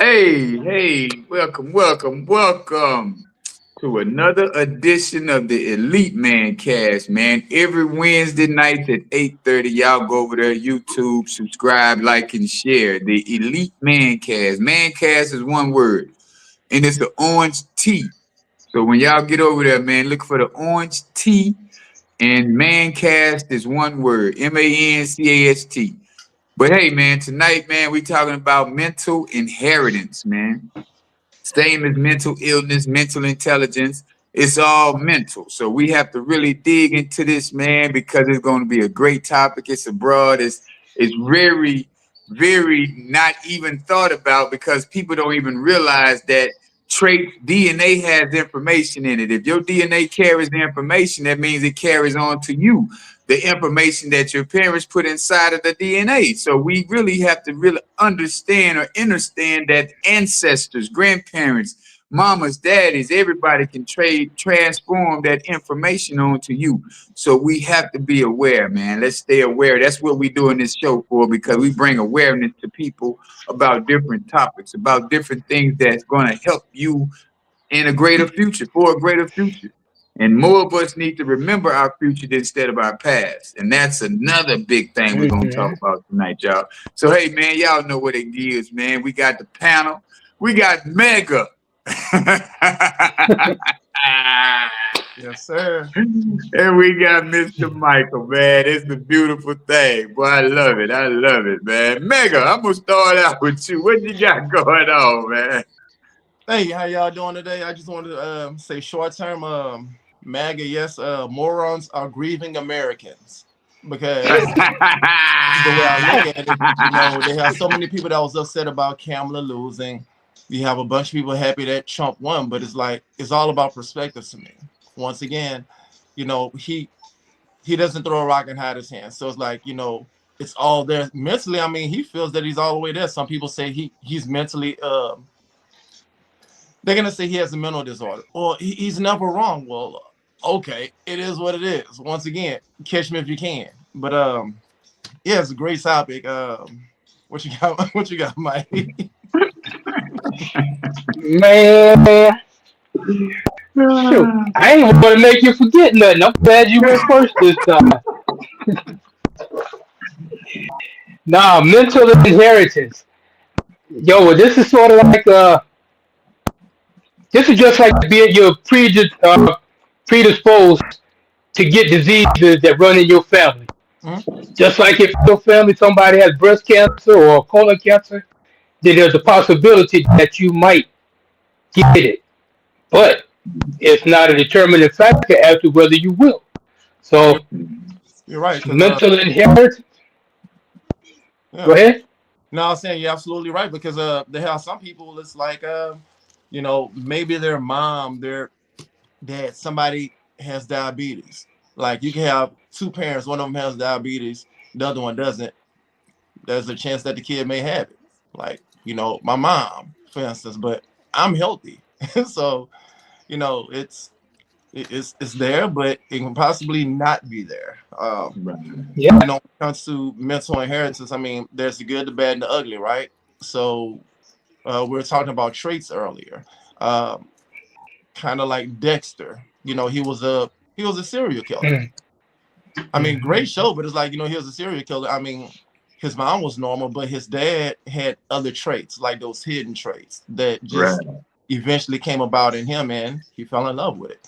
Hey, welcome to another edition of the Elite Mancast, man. Every Wednesday night at 8:30, y'all go over there, YouTube, subscribe, like, and share. The Elite Mancast. Mancast is one word, and it's the orange T. So when y'all get over there, man, look for the orange T, and Mancast is one word, Mancast. But hey, man, tonight, man, we talking about mental inheritance, man. Same as mental illness, mental intelligence. It's all mental. So we have to really dig into this, man, because it's going to be a great topic. It's a broad. It's very, very not even thought about because people don't even realize that trait DNA has information in it. If your DNA carries the information, that means it carries on to you the information that your parents put inside of the DNA. So we really have to really understand or understand that ancestors, grandparents, mamas, daddies, everybody can transform that information onto you. So we have to be aware, man. Let's stay aware. That's what we doing this show for, because we bring awareness to people about different topics, about different things that's going to help you in a greater future, for a greater future. And more of us need to remember our future instead of our past. And that's another big thing we're going to talk about tonight, y'all. So, hey, man, y'all know what it is, man. We got the panel. We got Mega. Yes, sir. And we got Mr. Michael, man. It's the beautiful thing. Boy, I love it. I love it, man. Mega, I'm going to start out with you. What you got going on, man? Hey, how y'all doing today? I just wanted to say short term, MAGA, yes, morons are grieving Americans. Because the way I look at it, they have so many people that was upset about Kamala losing. You have a bunch of people happy that Trump won, but it's like, it's all about perspective to me. Once again, he doesn't throw a rock and hide his hand. So it's like, it's all there. Mentally, I mean, he feels that he's all the way there. Some people say he's mentally, they're going to say he has a mental disorder. Or he's never wrong. Well, okay, it is what it is. Once again, catch me if you can. But, yeah, it's a great topic. What you got? What you got, Mike? Man, shoot, I ain't want to make you forget nothing. I'm glad you went first this time. Nah, mental inheritance. Yo, well, this is sort of like this is just like being you're predisposed to get diseases that run in your family. Just like if your family somebody has breast cancer or colon cancer, then there's a possibility that you might get it, but it's not a determining factor as to whether you will. So, You're right. mental inheritance. Yeah. Go ahead. No, I'm saying you're absolutely right, because they have some people. It's like maybe their mom, their dad, somebody has diabetes. Like you can have two parents, one of them has diabetes, the other one doesn't. There's a chance that the kid may have it. Like my mom, for instance, but I'm healthy, so it's there, but it can possibly not be there. Yeah. When it comes to mental inheritance, I mean, there's the good, the bad, and the ugly, right? So we were talking about traits earlier, kind of like Dexter. He was a serial killer. I mean, great show, but it's like he was a serial killer. I mean, his mom was normal, but his dad had other traits, like those hidden traits that just eventually came about in him, and he fell in love with it.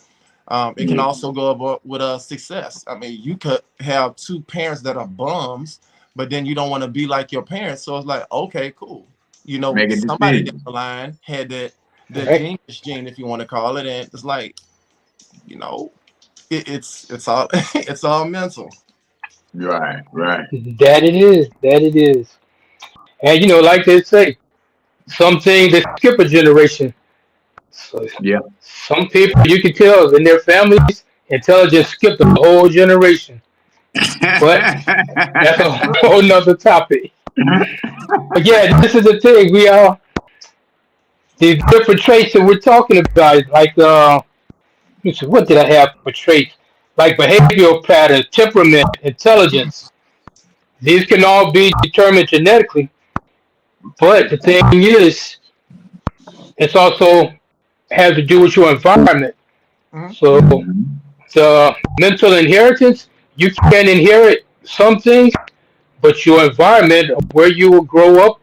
It can also go about with success. I mean, you could have two parents that are bums, but then you don't want to be like your parents. So it's like, okay, cool. Somebody down the line had the genius gene, if you want to call it, and it's like, it's all it's all mental. Right. That it is. And like they say, some things they skip a generation. So Yeah. some people you can tell in their families, intelligence skipped a whole generation. But that's a whole nother topic. But yeah, this is the thing. We are these different traits that we're talking about. Like let's see, what did I have for traits? Like behavioral patterns, temperament, intelligence. These can all be determined genetically. But the thing is, It's also has to do with your environment. Mhm. So Mhm. the mental inheritance, you can inherit some things, but your environment, where you will grow up,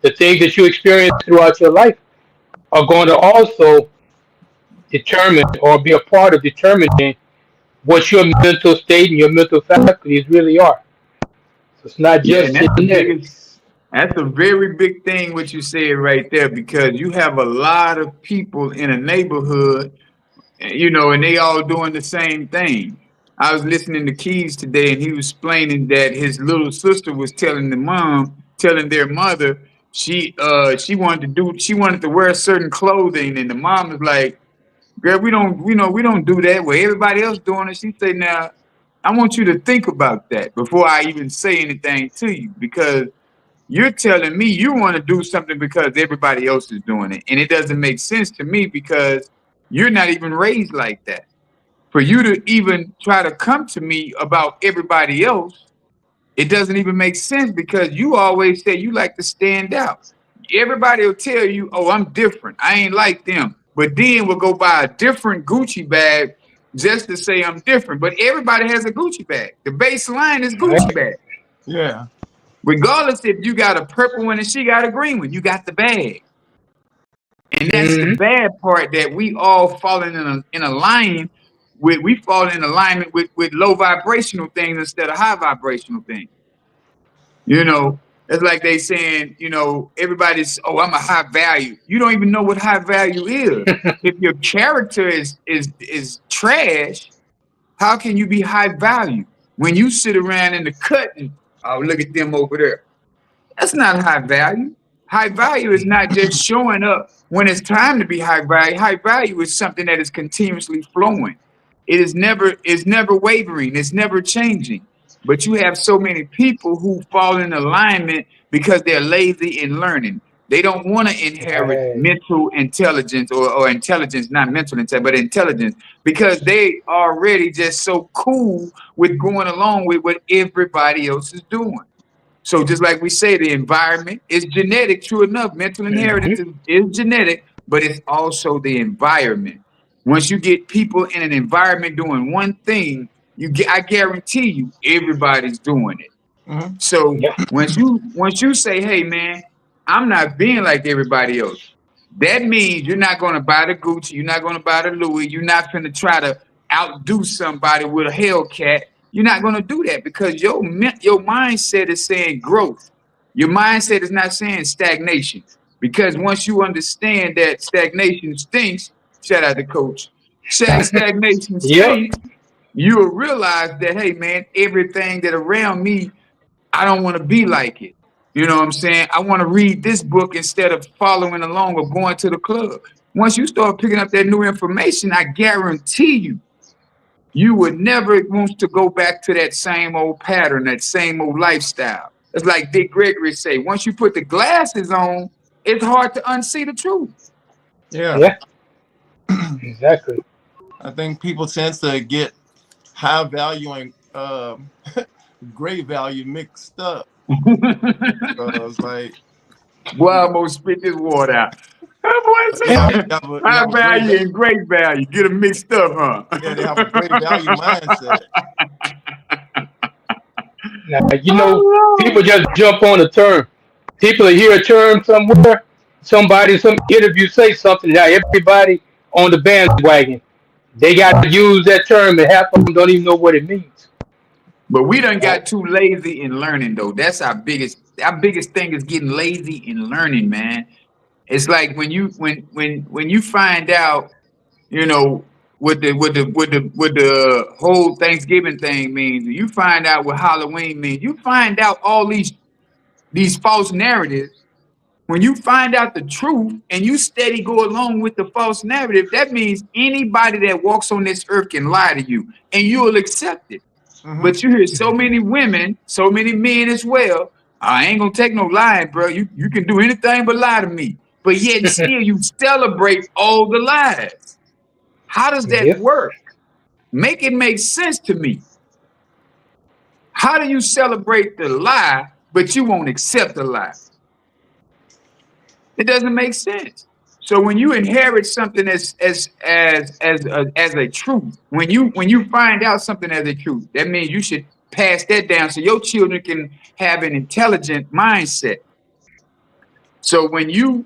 the things that you experience throughout your life, are going to also determine or be a part of determining what your mental state and your mental faculties really are. So it's not Yeah, and just genetics. that's a very big thing what you said right there, because you have a lot of people in a neighborhood, and they all doing the same thing. I was listening to Keys today, and he was explaining that his little sister was telling their mother she wanted to wear certain clothing, and the mom was like, "Girl, we don't do that. Well, everybody else doing it." She said, "Now, I want you to think about that before I even say anything to you, because you're telling me you want to do something because everybody else is doing it. And it doesn't make sense to me because you're not even raised like that. For you to even try to come to me about everybody else, it doesn't even make sense, because you always say you like to stand out. Everybody will tell you, oh, I'm different. I ain't like them. But then we'll go buy a different Gucci bag just to say I'm different. But everybody has a Gucci bag. The baseline is Gucci Right? bag. Yeah. Regardless if you got a purple one and she got a green one, you got the bag. And that's the Mm-hmm. bad part, that we all falling in a line with we fall in alignment with low vibrational things instead of high vibrational things. You know, it's like they saying, everybody's, oh, I'm a high value. You don't even know what high value is. If your character is trash, how can you be high value when you sit around in the cut and, oh, look at them over there? That's not high value. High value is not just showing up when it's time to be high value. High value is something that is continuously flowing. It's never wavering, it's never changing. But you have so many people who fall in alignment because they're lazy in learning. They don't want to inherit Right. mental intelligence, or intelligence, not mental intelligence, but intelligence, because they already just so cool with going along with what everybody else is doing. So just like we say, the environment is genetic. True enough, mental inheritance Mm-hmm. is genetic, but it's also the environment. Once you get people in an environment doing one thing, I guarantee you, everybody's doing it. Mhm. So Yeah. once you say, "Hey man, I'm not being like everybody else," that means you're not going to buy the Gucci, you're not going to buy the Louis, you're not going to try to outdo somebody with a Hellcat. You're not going to do that, because your mindset is saying growth. Your mindset is not saying stagnation. Because once you understand that stagnation stinks, shout out to Coach. Stagnation Yep. stinks. You will realize that, hey man, everything that around me, I don't want to be like it. You know what I'm saying? I want to read this book instead of following along or going to the club. Once you start picking up that new information, I guarantee you would never want to go back to that same old pattern, that same old lifestyle. It's like Dick Gregory say, once you put the glasses on, it's hard to unsee the truth. Yeah. Yeah. Exactly. I think people tend to get high value and great value mixed up. So it's like Boy, I almost spit this water out. That boy yeah, said, you high have a value and great value. Get them mixed up, yeah, huh? they have a great value mindset. Now, Oh, people just jump on a term. People hear a term somewhere, somebody, some interview say something. Now everybody on the bandwagon. They got to use that term, and half of them don't even know what it means. but we done Right? got too lazy in learning, though. That's our biggest thing is getting lazy in learning, man. It's like when you find out, you know, what the whole Thanksgiving thing means. You find out what Halloween means. You find out all these false narratives. When you find out the truth and you steady go along with the false narrative, that means anybody that walks on this earth can lie to you, and you'll accept it. Hmm. But you hear so many women, so many men as well. I ain't gonna take no lying, bro. You can do anything but lie to me. But yet and still you celebrate all the lies. How does that Yep. work? Make it make sense to me. How do you celebrate the lie, but you won't accept the lie? It doesn't make sense. So when you inherit something as a truth, when you find out something as a truth, that means you should pass that down so your children can have an intelligent mindset. So when you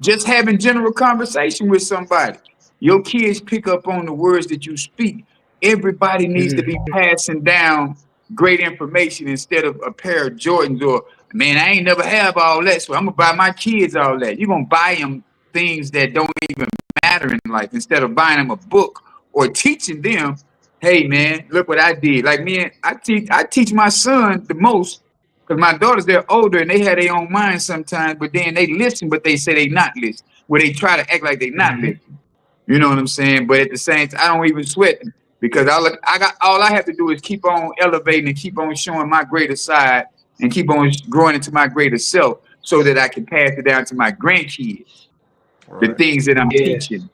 just having general conversation with somebody, your kids pick up on the words that you speak. Everybody needs to be passing down great information instead of a pair of Jordans or, man, I ain't never have all that, so I'm gonna buy my kids all that. You're gonna buy them things that don't even matter in life instead of buying them a book or teaching them, hey man, look what I did. Like me, and I teach my son the most because my daughters, they're older and they have their own mind sometimes, but then they listen, but they say they not listen. Where they try to act like they not listening. You know what I'm saying? But at the same time, I don't even sweat them because all I have to do is keep on elevating and keep on showing my greater side and keep on growing into my greater self so that I can pass it down to my grandkids, the Right. things that I'm Yes. teaching.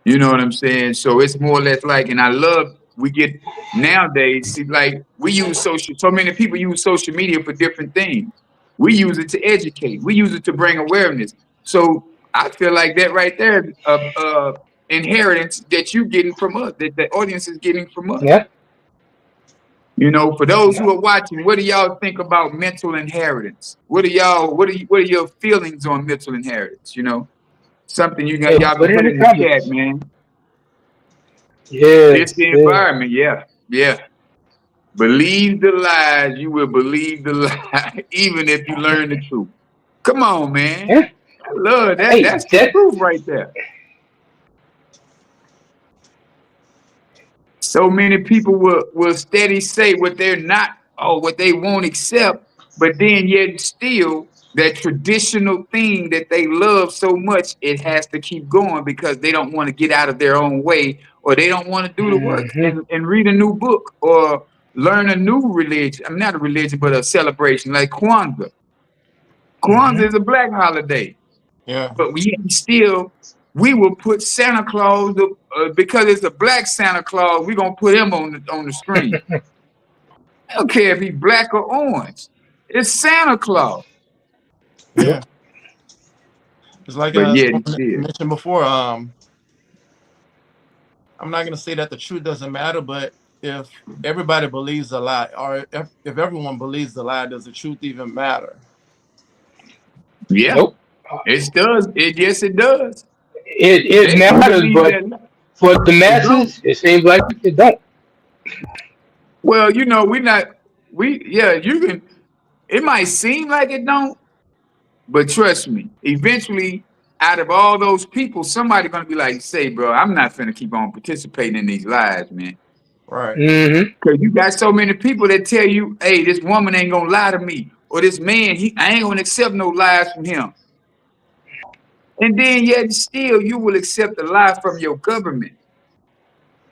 You know what I'm saying? So it's more or less like, and I love we get nowadays, see, like we use so many people use social media for different things. We use it to educate, we use it to bring awareness. So I feel like that right there, inheritance that you getting from us, that the audience is getting from us. Yeah. You know, for those Yeah. who are watching, what do y'all think about mental inheritance? What are your feelings on mental inheritance? You know, something Hey, y'all put can it put in the in the chat, comments. man. It's Yes. the Yeah. environment. Yeah. Yeah. Believe the lies, you will believe the lie, even if you learn the truth. Come on, man. Yeah. I love that. Hey, That's the truth right there. So many people will steady say what they're not or what they won't accept, but then yet still that traditional thing that they love so much, it has to keep going because they don't want to get out of their own way or they don't want to do the work and read a new book or learn a new religion. I'm not a religion, but a celebration like Kwanzaa. Kwanzaa is a black holiday, Yeah. but we will put Santa Claus because it's a black Santa Claus. We're gonna put him on the screen. I don't care if he's black or orange. It's Santa Claus. Yep. Yeah. It's like But yet and someone still, mentioned before. I'm not gonna say that the truth doesn't matter, but if everybody believes a lie, or if everyone believes the lie, does the truth even matter? yeah, Nope. it does. It does. It They don't matters, believe but that. for the It don't. masses, it seems like it don't. Well, you know, we not. We yeah. You can. It might seem like it don't, but trust me. Eventually, out of all those people, somebody gonna be like, "Say, bro, I'm not finna keep on participating in these lies, man." Right. Mm-hmm. Because you got so many people that tell you, hey, this woman ain't gonna lie to me. Or this man, I ain't gonna accept no lies from him. And then yet still you will accept a lie from your government.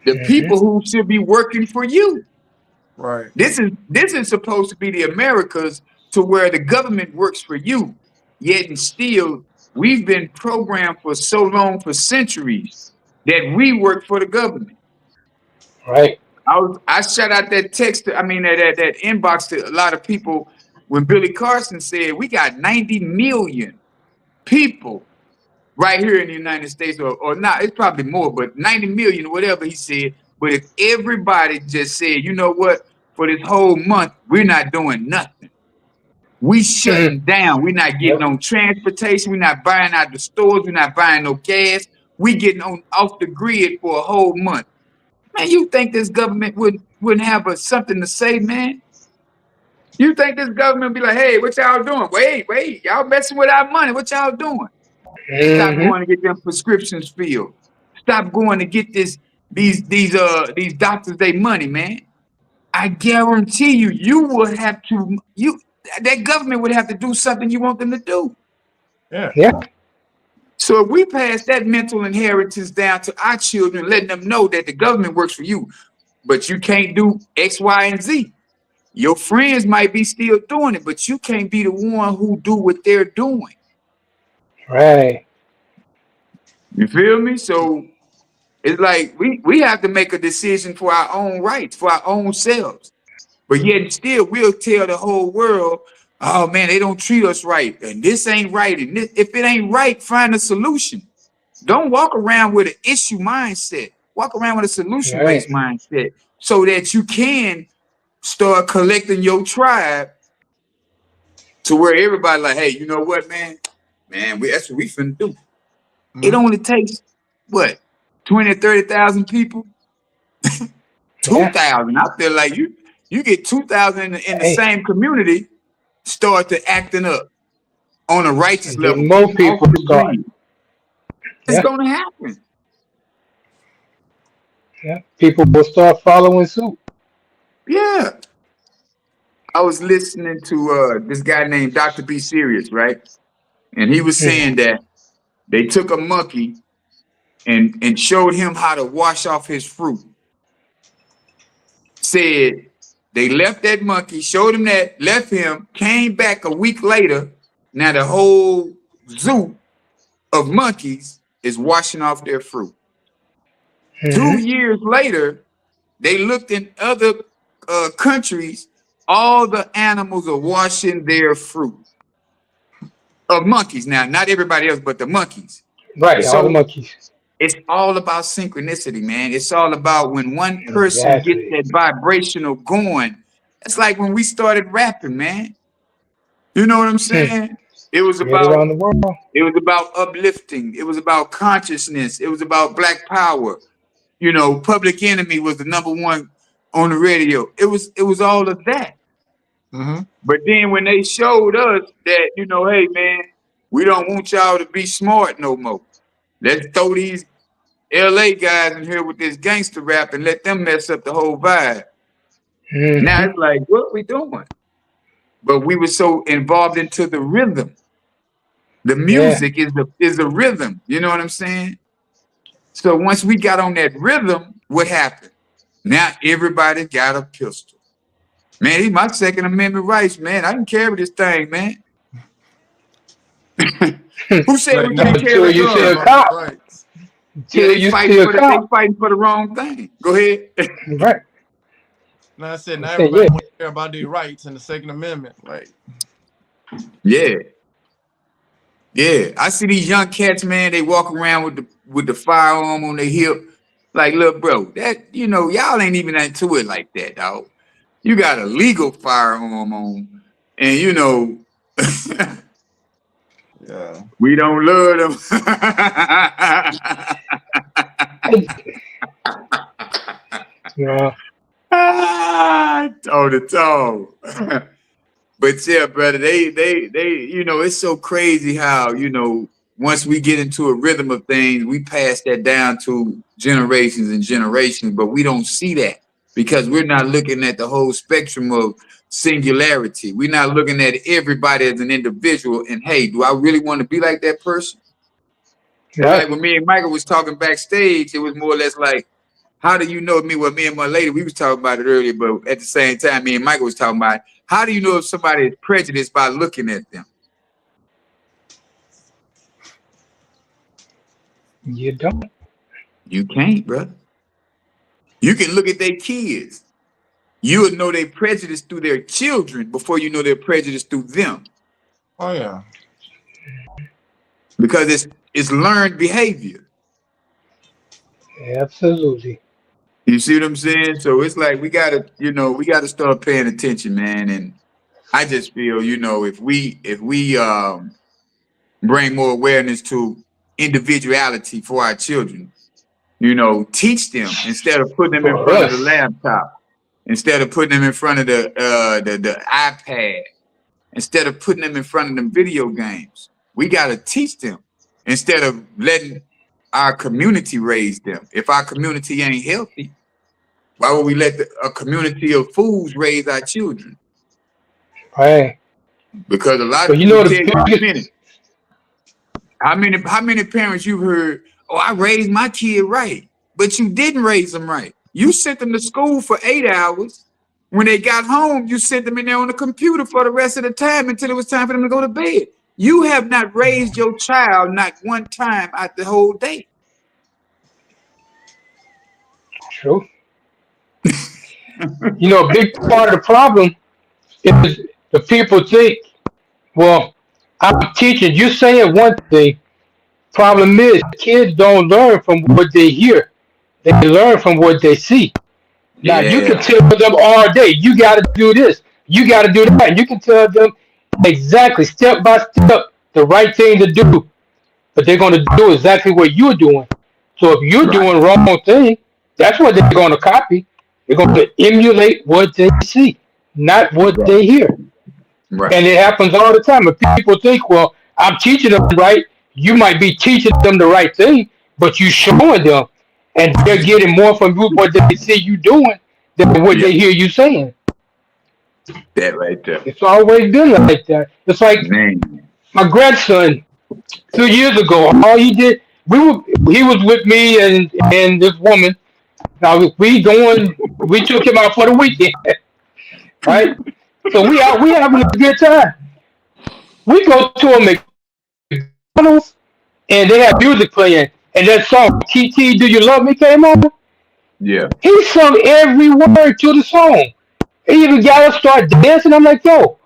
The people Mm-hmm. who should be working for you. Right. This is supposed to be the Americas to where the government works for you. Yet and still, we've been programmed for so long, for centuries, that we work for the government. Right. I shut out that text. I mean that inbox to a lot of people when Billy Carson said we got 90 million people right here in the United States, or not. It's probably more, but 90 million, whatever he said. But if everybody just said, you know what, for this whole month we're not doing nothing. We Mm-hmm. shutting down. We're not getting Yep. on transportation. We're not buying out the stores. We're not buying no gas. We getting on off the grid for a whole month. Man, you think this government wouldn't have something to say, man? You think this government be like, hey, what y'all doing? Wait, y'all messing with our money. What y'all doing? Stop Mm-hmm. going to get them prescriptions filled. Stop going to get these doctors their money, man. I guarantee you, that government would have to do something you want them to do. Yeah. Yeah. So if we pass that mental inheritance down to our children, letting them know that the government works for you, but you can't do X, Y, and Z. Your friends might be still doing it, but you can't be the one who do what they're doing. Right. You feel me? So it's like we have to make a decision for our own rights, for our own selves. But yet still we'll tell the whole world, oh man, they don't treat us right. And this ain't right. And if it ain't right, find a solution. Don't walk around with an issue mindset. Walk around with a solution-based Right. mindset so that you can start collecting your tribe to where everybody like, hey, you know what, man? Man, that's what we finna do. It Mhm. only takes what 20 or 30,000 people, Yeah. 2,000. I feel like you get 2,000 in the Hey, same community, start to acting up on a righteous and level, then more getting off people the start. grid. It's Yeah. gonna happen. Yeah. People will start following suit. Yeah. I was listening to this guy named Dr. B Serious, right? And he was saying Mm-hmm. that they took a monkey and showed him how to wash off his fruit. Said they left that monkey, showed him that, left him, came back a week later. Now the whole zoo of monkeys is washing off their fruit. Mm-hmm. 2 years later, they looked in other countries, all the animals are washing their fruit of monkeys. Now, not everybody else, but the monkeys. Right. All the So monkeys. it's all about synchronicity, man. It's all about when one person gets Exactly. that vibrational going. It's like when we started rapping, man. You know what I'm Hmm. saying? It was Spread about around the world. it was about uplifting. It was about consciousness. It was about black power. You know, Public Enemy was the number one on the radio. It was all of that. Mhm. But then when they showed us that, hey man, we don't want y'all to be smart no more. Let's throw these LA guys in here with this gangster rap and let them mess up the whole vibe. Now Mm-hmm. it's like, what we doing? But we were so involved into the rhythm. The Yeah. music is the rhythm. You know what I'm saying? So once we got on that rhythm, what happened? Now everybody got a pistol. Man, he's my Second Amendment rights, man. I can carry this thing, man. Who said Like we No, can't now, until carry a you see gun? a about the cop. rights. Yeah, Until you see a they cop. fighting for the wrong thing. Go ahead. Right. Now I said, I now said, everybody yeah. want to care about their rights in the Second Amendment. Like, Yeah, yeah. I see these young cats, man. They walk around with the firearm on their hip. Like, look, bro, that y'all ain't even into it like that, dog. You got a legal firearm on, and yeah, we don't love them. Hey, no. Toe to toe. But yeah, brother, it's so crazy how, once we get into a rhythm of things, we pass that down to generations and generations, but we don't see that because we're not looking at the whole spectrum of singularity. We're not looking at everybody as an individual and hey, do I really want to be like that person? It's Right. like when me and Michael was talking backstage, it was more or less like, how do you know me? Well, me and my lady, we was talking about it earlier, but at the same time, me and Michael was talking about it. How do you know if somebody is prejudiced by looking at them? You don't. You can't, brother. You can look at their kids. You would know they prejudice through their children before you know they're prejudiced through them. oh yeah, Because it's learned behavior. Absolutely. You see what I'm saying? So it's like we gotta start paying attention, man. And I just feel, if we bring more awareness to individuality for our children, teach them instead of putting them in For front of the us. laptop, instead of putting them in front of the iPad, instead of putting them in front of them video games. We got to teach them instead of letting our community raise them. If our community ain't healthy, why would we let a community of fools raise our children? Right. Because a lot of But you people know tell the you in a minute. biggest. How many parents you've heard, oh, I raised my kid right, but you didn't raise them right. You sent them to school for 8 hours. When they got home, you sent them in there on the computer for the rest of the time until it was time for them to go to bed. You have not raised your child not one time out the whole day. True. You know, a big part of the problem is the people think, well, I'm teaching, you saying one thing, Problem is, kids don't learn from what they hear. They learn from what they see. Now you can Yeah. tell them all day, you got to do this, you got to do that. And you can tell them exactly, step by step, the right thing to do. But they're going to do exactly what you're doing. So if you're Right. doing wrong thing, that's what they're going to copy. They're going to emulate what they see, not what Right. they hear. Right. And it happens all the time. If people think, well, I'm teaching them right, you might be teaching them the right thing, but you showing them, and they're getting more from you what they see you doing than what Yeah. they hear you saying. That right there. It's always been like that. It's like Man. my grandson 2 years ago. All he did, he was with me and this woman. Now we took him out for the weekend, right? So we having a good time. We go to a McDonald's and they have music playing, and that song "TT Do You Love Me" came on. Yeah. He sung every word to the song. He even got us start dancing. I'm like, yo,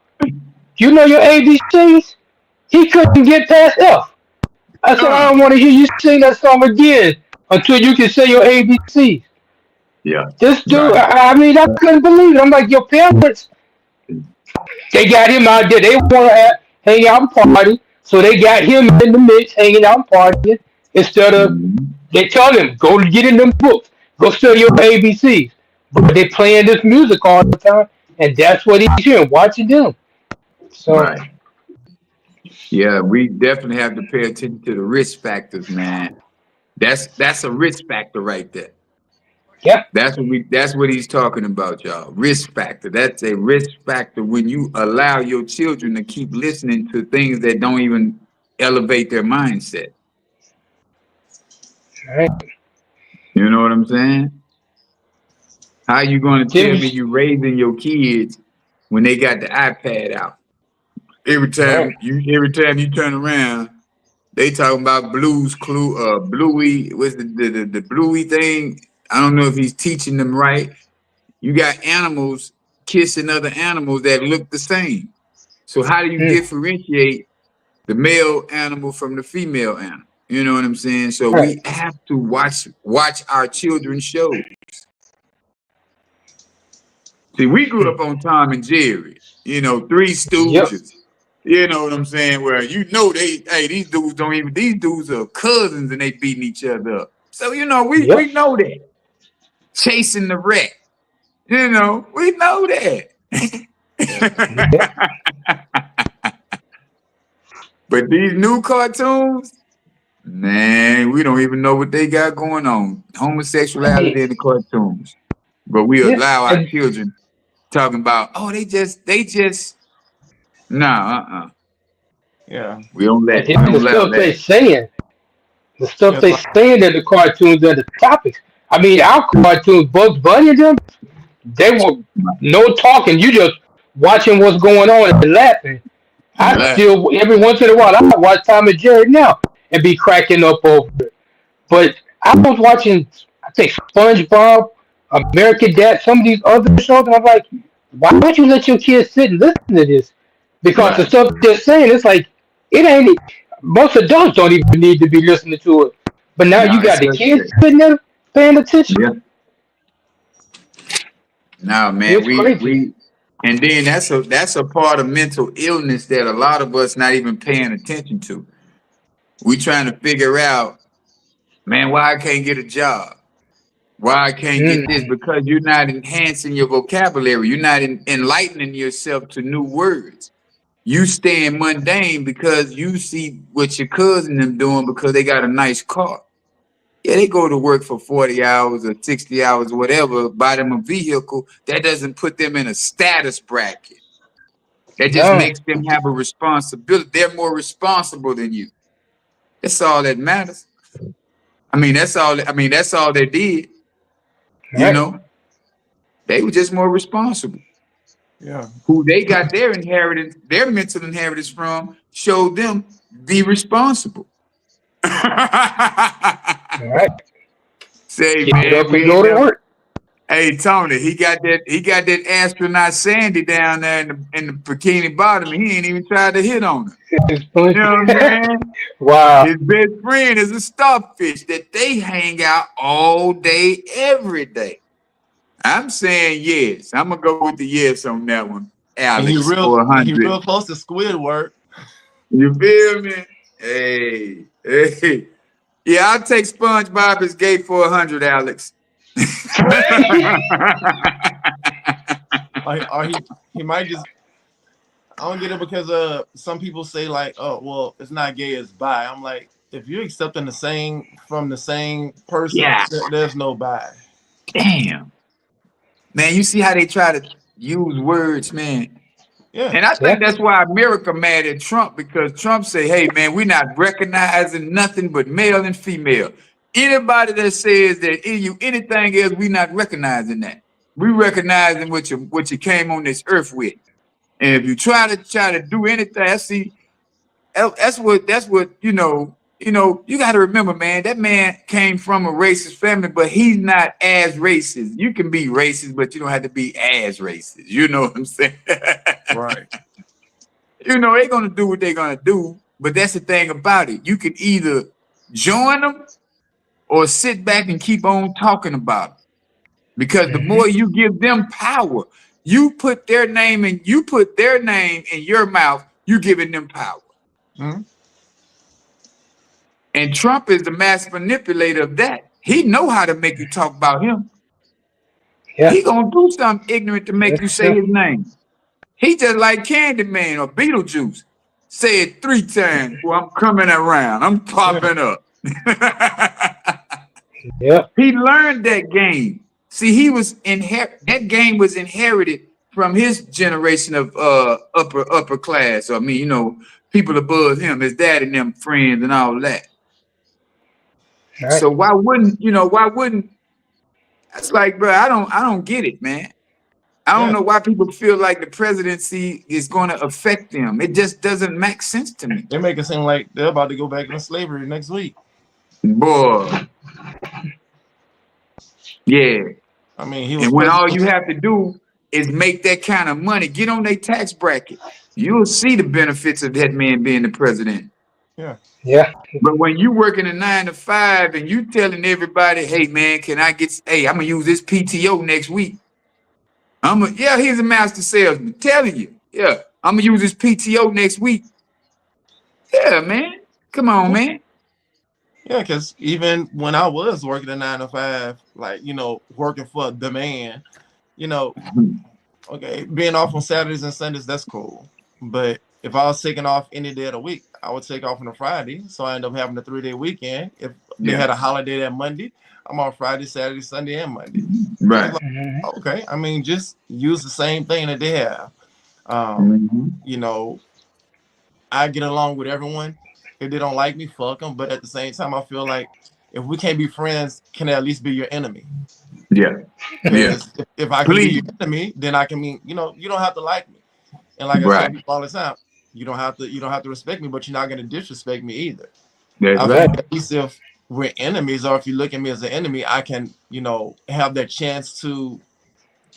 you know your ABCs? He couldn't get past F. I said, I Uh, don't want to hear you sing that song again until you can say your ABCs. yeah. This dude, Right. I mean, I couldn't believe it. I'm like, your parents, they got him out there. They want to hang out and party. So they got him in the mix, hanging out and partying, instead of Mhm. they tell him, go get in them books, go study your ABCs. But they playing this music all the time, and that's what he's hearing, watching them. So, Right. Yeah, we definitely have to pay attention to the risk factors, man. That's a risk factor right there. yeah, That's what he's talking about, y'all. Risk factor. That's a risk factor when you allow your children to keep listening to things that don't even elevate their mindset. right. You know what I'm saying? How you going to There tell me was, you raising your kids when they got the iPad out? right. Every time you turn around, they talking about Bluey, what's the Bluey thing? I don't know if he's teaching them right. You got animals kissing other animals that look the same. So how do you Mm, differentiate the male animal from the female animal? You know what I'm saying? So right. we have to watch our children's shows. See, we grew Mm, up on Tom and Jerry, Three yep. Stooges. You know what I'm saying? Where these dudes are cousins and they beating each other up. So we Yep. know that. Chasing the rat. We know that. Yeah. Yep. But these new cartoons, man, we don't even know what they got going on. Hey, Homosexuality in the cartoons. But we yeah. allow our And children talking about, oh, they just nah, Yeah. and we then the don't allow stuff they that. saying, the stuff Yeah. they saying in the cartoons and the topics. I mean, our cartoons, Bugs Bunny and them, they were no talking. You just watching what's going on and laughing. And I laugh. still every once in a while I watch Tom and Jerry now and be cracking up over it. But I was watching, I think SpongeBob, American Dad, some of these other shows, and I'm like, why don't you let your kids sit and listen to this? Because the Right. stuff they're saying, it's like it ain't. Most adults don't even need to be listening to it. But now you Now it's got the kids suspect. sitting there paying attention. Yeah. Now, man, It's crazy. and then that's a part of mental illness that a lot of us not even paying attention to. We trying to figure out, man, why I can't get a job. Why I can't get this? Mm, Because you're not enhancing your vocabulary. You're not enlightening yourself to new words. You staying mundane because you see what your cousin them doing because they got a nice car. Yeah, they go to work for 40 hours or 60 hours or whatever, buy them a vehicle. That doesn't put them in a status bracket. That just no, makes them have a responsibility. They're more responsible than you. That's all that matters. That's all they did, you right? know. They were just more responsible. Yeah. Who they got their inheritance, their mental inheritance from, showed them be responsible. Right. Say, Get man, up we and ain't go to never work. Hey Tony, he got that astronaut Sandy down there in the bikini bottom, and he ain't even tried to hit on her. You know what I'm saying? Wow. His best friend is a starfish that they hang out all day, every day. I'm saying yes. I'm gonna go with the yes on that one, And he Alex, real for a and he hundred. real close to Squidward. You feel me? Hey, hey. Yeah, I'll take SpongeBob as gay for 100, Alex. Or he might just I don't get it because some people say like, oh well, it's not gay, it's bi. I'm like, if you're accepting the same from the same person, Yeah, there's no bi. damn. Man, you see how they try to use words, man. Yeah. And I Yeah. think that's why America mad at Trump, because Trump say, hey man, we're not recognizing nothing but male and female. Anybody that says that you anything else, we not recognizing that. We recognizing what you came on this earth with. And if you try to do anything, see, that's what you got to remember, man. That man came from a racist family, but he's not as racist. You can be racist, but you don't have to be as racist. You know what I'm saying? Right. They're gonna do what they're gonna do, but that's the thing about it. You can either join them or sit back and keep on talking about them. Because the Hmm. more you give them power, you put their name in your mouth, you giving them power. Mhm. And Trump is the master manipulator of that. He know how to make you talk about him. Yeah. He gonna do something ignorant to make you That's say true. his name. He just like Candyman or Beetlejuice. Say it 3 times. Well, I'm coming around. I'm Yeah. popping up. Yeah. He learned that game. See, that game was inherited from his generation of upper class. I mean, people above him, his dad and them friends and all that. All right. So why wouldn't that's like, bro, I don't get it, man. I don't Yeah. know why people feel like the presidency is going to affect them. It just doesn't make sense to me. They make it seem like they're about to go back into slavery next week. Boy, yeah. I mean, he was And when all president. you have to do is make that kind of money, get on their tax bracket, you'll see the benefits of that man being the president. Yeah. Yeah. But when you working a 9 to 5 and you telling everybody, hey man, I'm gonna use this PTO next week. Yeah, he's a master salesman. Telling you, yeah, I'm gonna use this PTO next week. Yeah, man. Come on, man. Yeah, because even when I was working a 9 to 5, like, working for the man, you know, okay, being off on Saturdays and Sundays, that's cool. But if I was taking off any day of the week, I would take off on a Friday. So I end up having a 3-day weekend. If they Yeah, had a holiday that Monday, I'm on Friday, Saturday, Sunday, and Monday. So it's right. like, Hmm. okay, I mean, just use the same thing that they have. Um, Mhm. you know, I get along with everyone. If they don't like me, fuck them. But at the same time, I feel like if we can't be friends, can I at least be your enemy? Yeah, yeah. Because if I can be Please, your enemy, then I can mean, you don't have to like me. And like I tell right. people all the time, you don't have to respect me, but you're not gonna disrespect me either. That's I feel right. Right. like at least if we're enemies, or if you look at me as an enemy, I can, have that chance to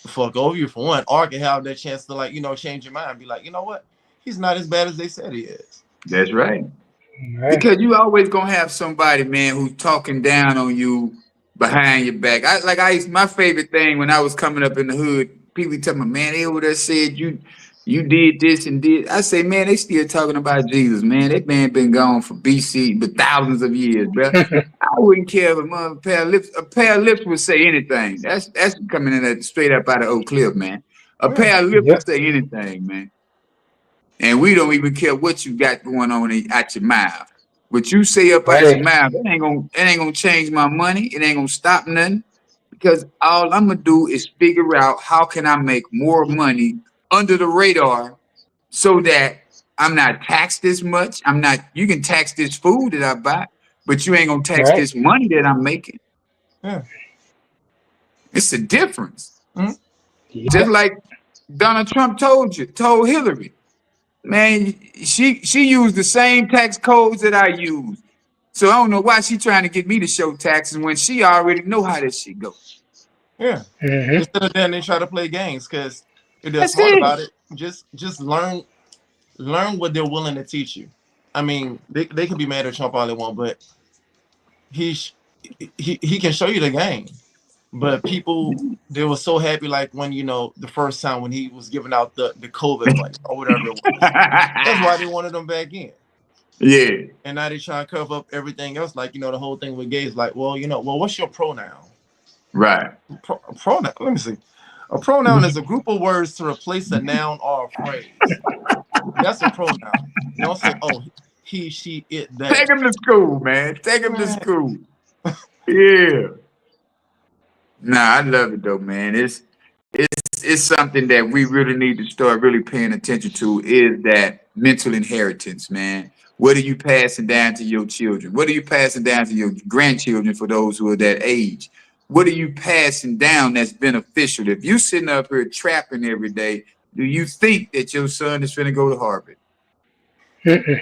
fuck over you for one, or I can have that chance to like, change your mind, be like, you know what? He's not as bad as they said he is. That's right. All right. Because you always gonna have somebody, man, who's talking down on you behind your back. My favorite thing when I was coming up in the hood, people tell me, man, they over there said you did this and did. I say, man, they still talking about Jesus, man. That man been gone for BC, but thousands of years, bro. I wouldn't care if a pair of lips would say anything. That's coming in that straight up out of Oak Cliff, man. A Yeah. pair of lips Yep. will say anything, man. And we don't even care what you got going on out your mouth. What you say up out your Right. mouth, it ain't gonna change my money. It ain't gonna stop nothing. Because all I'm gonna do is figure out how can I make more money under the radar so that I'm not taxed this much. You can tax this food that I buy, but you ain't gonna tax Right. this money that I'm making. Yeah. It's a difference. Mhm. Just Yeah. like Donald Trump told Hillary. Man, she used the same tax codes that I use. So I don't know why she trying to get me to show taxes when she already know how this shit go. Yeah. Mm-hmm. Instead of that, they try to play games because if they're That's smart it. about it, just learn what they're willing to teach you. I mean, they can be mad at Trump all they want, but he sh- he can show you the game. But people, they were so happy, like when the first time when he was giving out the COVID money or whatever it was. That's why they wanted him back in. Yeah. And now they try to cover up everything else, like the whole thing with gays. Like, well, what's your pronoun? Right. Pronoun. Let me see. A pronoun is a group of words to replace a noun or a phrase. That's a pronoun. You don't say, oh, he, she, it, they. Take him to school, man. Take him to Man. school. Yeah. Nah, I love it though, man. It's something that we really need to start really paying attention to is that mental inheritance, man. What are you passing down to your children? What are you passing down to your grandchildren for those who are that age? What are you passing down that's beneficial? If you sitting up here trapping every day, do you think that your son is finna go to Harvard? Mm-mm.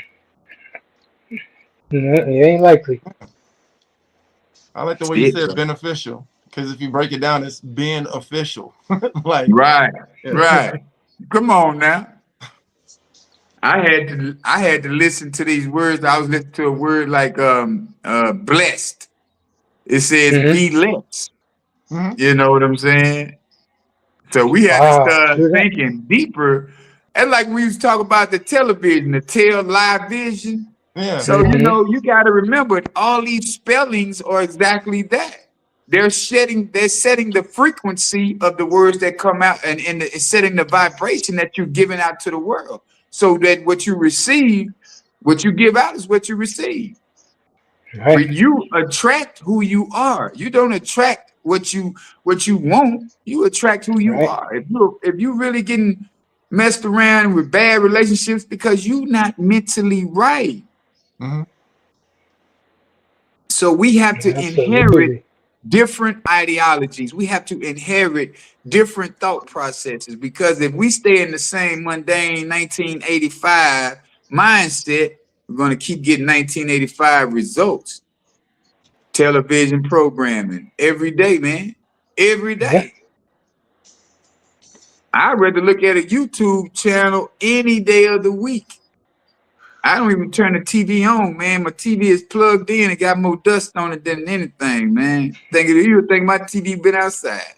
No, it ain't likely. I like the That's way you it, said bro. beneficial. Because if you break it down, it's being official. Like, Right, yeah. right. Come on now. I had to listen to these words. I was listening to a word like blessed. It says Mm-hmm. be less. Hmm. You know what I'm saying? So we had to Wow. start Hear that? thinking deeper. And like we used to talk about the television, the tell live vision. Yeah. So Mm-hmm. you gotta remember all these spellings are exactly that. They're setting the frequency of the words that come out and it's setting the vibration that you're giving out to the world. So that what you receive, what you give out is what you receive. Right. But you attract who you are. You don't attract what you want. You attract who you Right. are. If you really getting messed around with bad relationships because you not mentally right. Hmm. So we have to inherit Absolutely. different ideologies. We have to inherit different thought processes because if we stay in the same mundane 1985 mindset, we're going to keep getting 1985 results. Television programming every day, man. Every Yeah. day. I'd rather look at a YouTube channel any day of the week. I don't even turn the TV on, man. My TV is plugged in and got more dust on it than anything, man. You would think my TV been outside.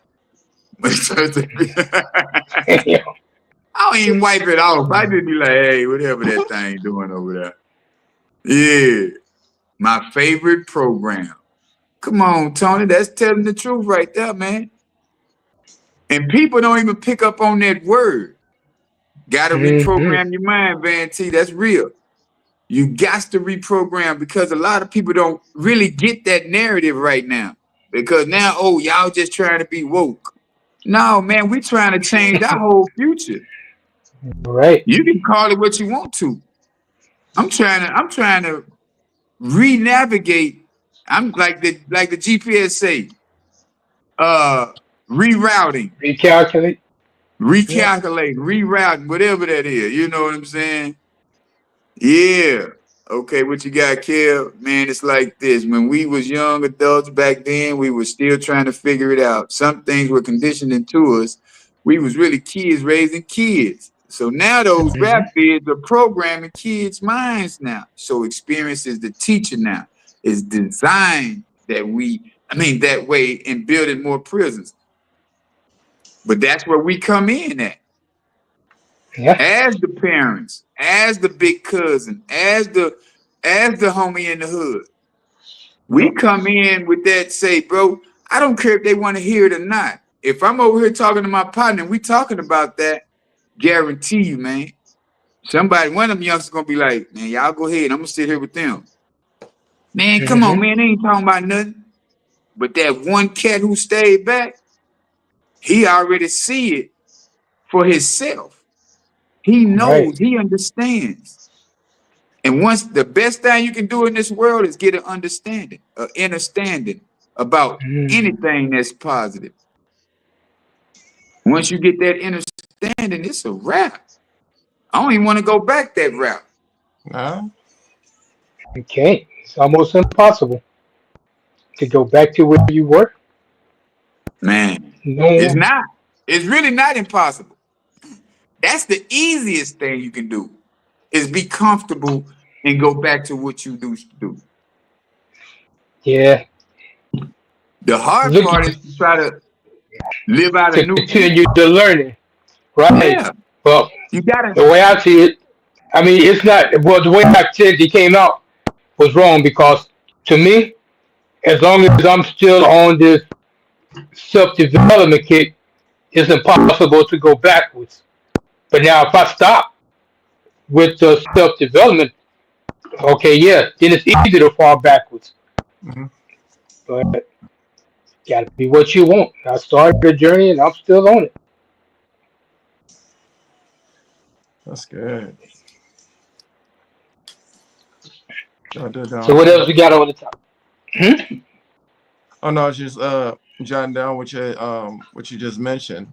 Yeah. I don't even wipe it off. I just be like, hey, whatever that thing doing over there. Yeah. My favorite program. Come on, Tony. That's telling the truth right there, man. And people don't even pick up on that word. Got to Mm-hmm. reprogram your mind, Van T. That's real. You got to reprogram because a lot of people don't really get that narrative right now. Because now, oh, y'all just trying to be woke. No, man, we trying to change our whole future. Right. You can call it what you want to. I'm trying to re-navigate. I'm like the GPS say, uh, rerouting, Recalculate. Yeah. recalculating, rerouting, whatever that is. You know what I'm saying? Yeah. Okay, what you got, Kev? Man, it's like this. When we was young adults back then, we were still trying to figure it out. Some things were conditioned into us. We was really kids raising kids. So now those Mm-hmm. rap vids are programming kids' minds now. So experience is the teacher now. It's designed that way in building more prisons. But that's where we come in at. Yeah. As the parents, as the big cousin, as the homie in the hood. We Yep. come in with that say, bro, I don't care if they want to hear it or not. If I'm over here talking to my partner and we talking about that, guarantee you, man, one of them youngsters gonna be like, man, y'all go ahead. I'm gonna sit here with them. Man, come on, Mm-hmm. man, they ain't talking about nothing. But that one cat who stayed back, he already see it for himself. He Right. knows, he understands. And once the best thing you can do in this world is get an understanding, an understanding about Mm. anything that's positive. Once you get that understanding, it's a wrap. I don't even want to go back that route. Nah. You can't. It's almost impossible to go back to where you were. Man. It's No. not. It's really not impossible. That's the easiest thing you can do is be comfortable and go back to what you used to do. Yeah. The hard Look part is to try to live out a to new continue future. the learning. Right. Yeah. Well, You gotta the way I see it, I mean, it's not. Well, the way I said it came out was wrong because to me, as long as I'm still on this self-development kick, it's impossible to go backwards. But now, if I stop with the self-development, okay, yeah, then it's easy to fall backwards. Hmm. But gotta be what you want. I started the journey and I'm still on it. That's good. Jot that So down what too. else we got on the top? Hmm? Oh no, it's just jotting down what you just mentioned.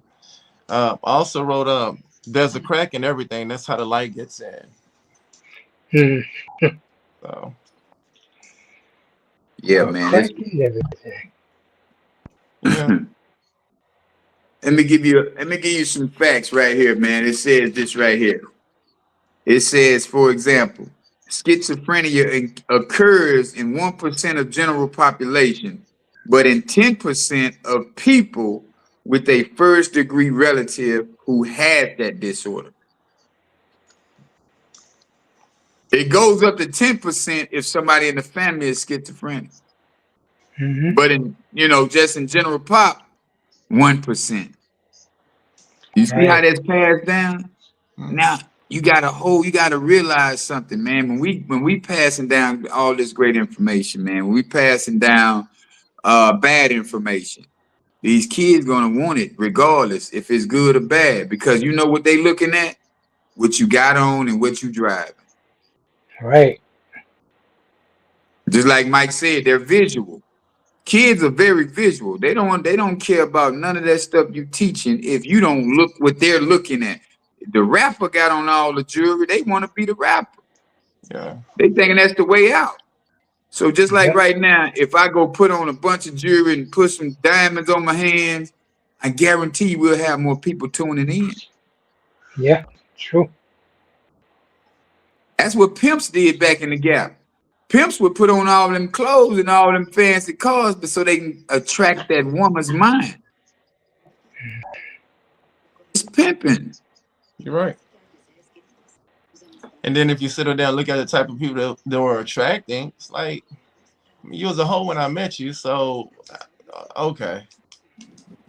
I also wrote there's a crack in everything. That's how the light gets in. Hmm. So Yeah, A man. crack in everything. yeah. Let me give you some facts right here, man. It says this right here. It says, for example, schizophrenia occurs in 1% of general population, but in 10% of people with a first degree relative who had that disorder. It goes up to 10% if somebody in the family is schizophrenic. Hmm. But just in general pop, 1%. You see how Right. that's passed down? Mhm. Now you gotta realize something, man. When we passing down all this great information, man, when we passing down bad information, these kids gonna want it regardless if it's good or bad, because you know what they looking at? What you got on and what you driving. Right. Just like Mike said, they're visual. Kids are very visual. They don't care about none of that stuff you teaching if you don't look what they're looking at. The rapper got on all the jewelry. They want to be the rapper. Yeah. They thinking that's the way out. So just like Yep. right now, if I go put on a bunch of jewelry and put some diamonds on my hands, I guarantee we'll have more people tuning in. Yeah. True. That's what pimps did back in the gap. Pimps would put on all them clothes and all them fancy cars, but so they can attract that woman's mind. It's pimping. You're right. And then if you sit down and look at the type of people that were attracting, it's like you was a hoe when I met you, so okay.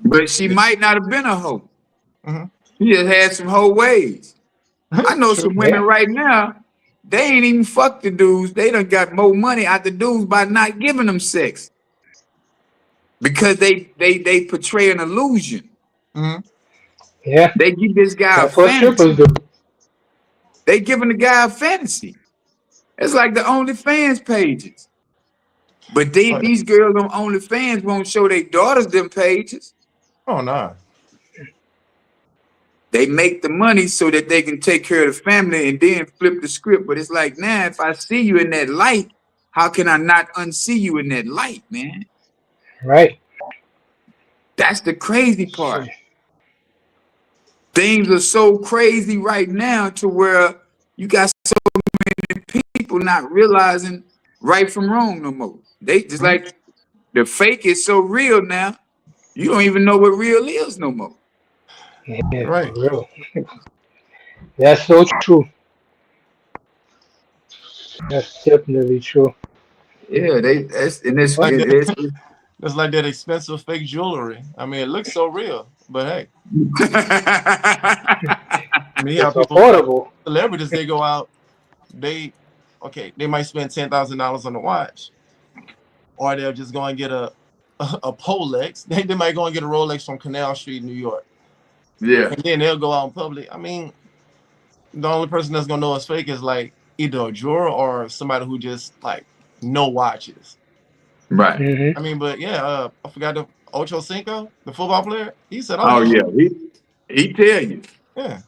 But she might not have been a hoe. Hmm. She just had some hoe ways. I know True. some women Yeah. right now, they ain't even fucked the dudes. They done got more money out the dudes by not giving them sex. Because they portray an illusion. Hmm. Yeah. They give this guy a That's what fantasy. strippers do. They giving the guy a fantasy. It's like the OnlyFans pages. But Oh, these girls on OnlyFans won't show their daughters them pages. oh no. They make the money so that they can take care of the family and then flip the script. But it's like, now, if I see you in that light, how can I not unsee you in that light, man? Right. That's the crazy part. Shit. Things are so crazy right now to where you got so many people not realizing right from wrong no more. They just Mhm. like the fake is so real now, you don't even know what real is no more. Yeah. For Right. real. That's so true. That's definitely true. Yeah, they that's and it's Like it, that. it's That's like that expensive fake jewelry. I mean, it looks so real, but hey, I mean, you It's have people, affordable. celebrities, they go out, they, okay, they might spend $10,000 on a watch, or they'll just go and get a Polex. They might go and get a Rolex from Canal Street, New York, yeah, and then they'll go out in public. I mean, the only person that's gonna know it's fake is like either a jeweler or somebody who just like no watches. right. Hmm. I mean, but yeah, I forgot the Ocho Cinco, the football player. He said, "Oh Oh no, yeah, he tell you. yeah,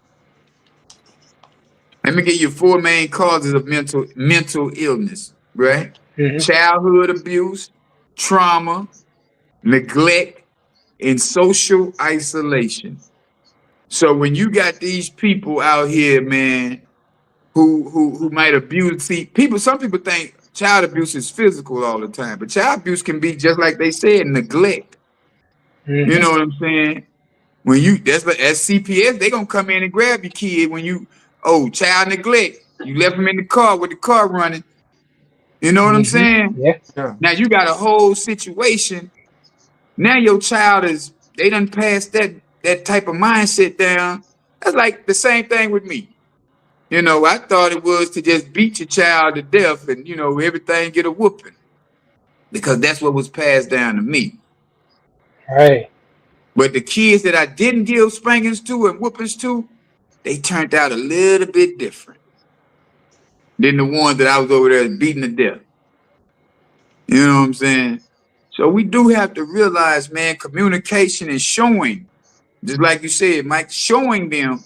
Let me give you four main causes of mental illness, right? Hmm. Childhood abuse, trauma, neglect, in social isolation. So when you got these people out here, man, who might abuse, see, some people think child abuse is physical all the time, but child abuse can be just like they said, neglect. You Mm-hmm. know what I'm saying? When you that's like as CPS, they gonna come in and grab your kid when you child neglect. You left them in the car with the car running. You know what I'm Mm-hmm. saying? Yeah. Yeah. Now you got a whole situation. Now your child they done passed that type of mindset down. That's like the same thing with me. You know, I thought it was to just beat your child to death and everything get a whooping because that's what was passed down to me. Right. But the kids that I didn't give spankings to and whoopings to, they turned out a little bit different than the ones that I was over there beating to death. You know what I'm saying? So we do have to realize, man, communication and showing, just like you said, Mike, showing them,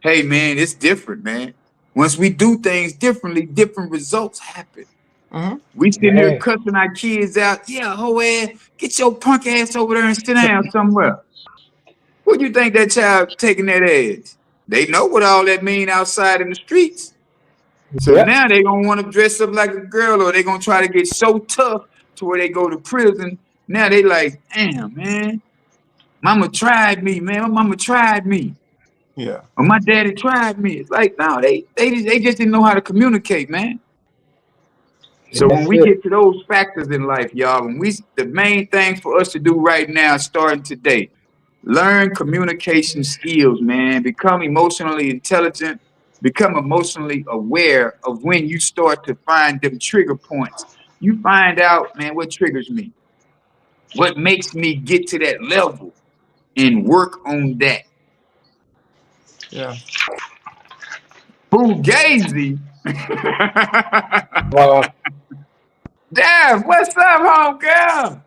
hey, man, it's different, man. Once we do things differently, different results happen. Mm-hmm. We sitting here Right. cussing our kids out. Yeah, hoe ass, get your punk ass over there and sit down somewhere. What do you think that child taking that as? They know what all that mean outside in the streets. So Yeah. now they gonna want to dress up like a girl, or they gonna try to get so tough to where they go to prison. Now they like, damn, man, mama tried me, man. My mama tried me, Yeah. or my daddy tried me. It's like, no, they just didn't know how to communicate, man. So when That's we it. get to those factors in life, y'all, the main thing for us to do right now, starting today, learn communication skills, man. Become emotionally intelligent. Become emotionally aware of when you start to find them trigger points. You find out, man, what triggers me, what makes me get to that level, and work on that. Yeah. Fugazi. Wow. Damn, what's up, home girl?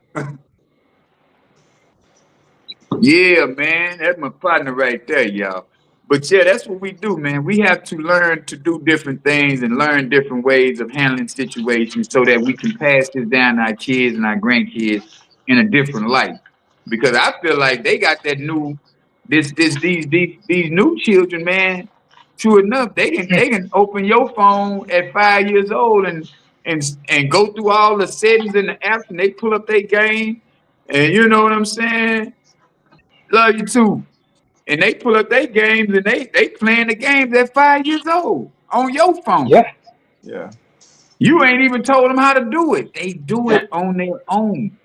Yeah, man, that's my partner right there, y'all. But yeah, that's what we do, man. We have to learn to do different things and learn different ways of handling situations so that we can pass this down to our kids and our grandkids in a different light. Because I feel like they got that new, these new children, man. True enough, they can open your phone at 5 years old and go through all the settings in the apps and they pull up their game, and you know what I'm saying. Love you too. And they pull up their games and they playing the games at 5 years old on your phone. Yeah. Yeah. You ain't even told them how to do it. They do it on their own.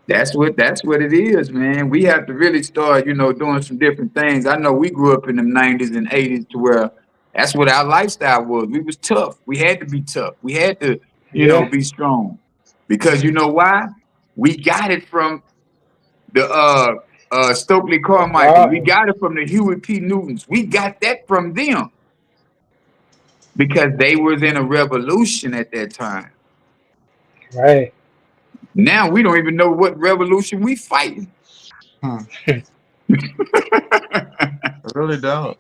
That's what it is, man. We have to really start, doing some different things. I know we grew up in the 90s and 80s to where that's what our lifestyle was. We was tough. We had to be tough. We had to, Yeah. be strong. Because you know why? We got it from the Stokely Carmichael. We Wow. got it from the Huey P. Newtons. We got that from them because they was in a revolution at that time. Right. Now we don't even know what revolution we fighting. Hmm. I really don't.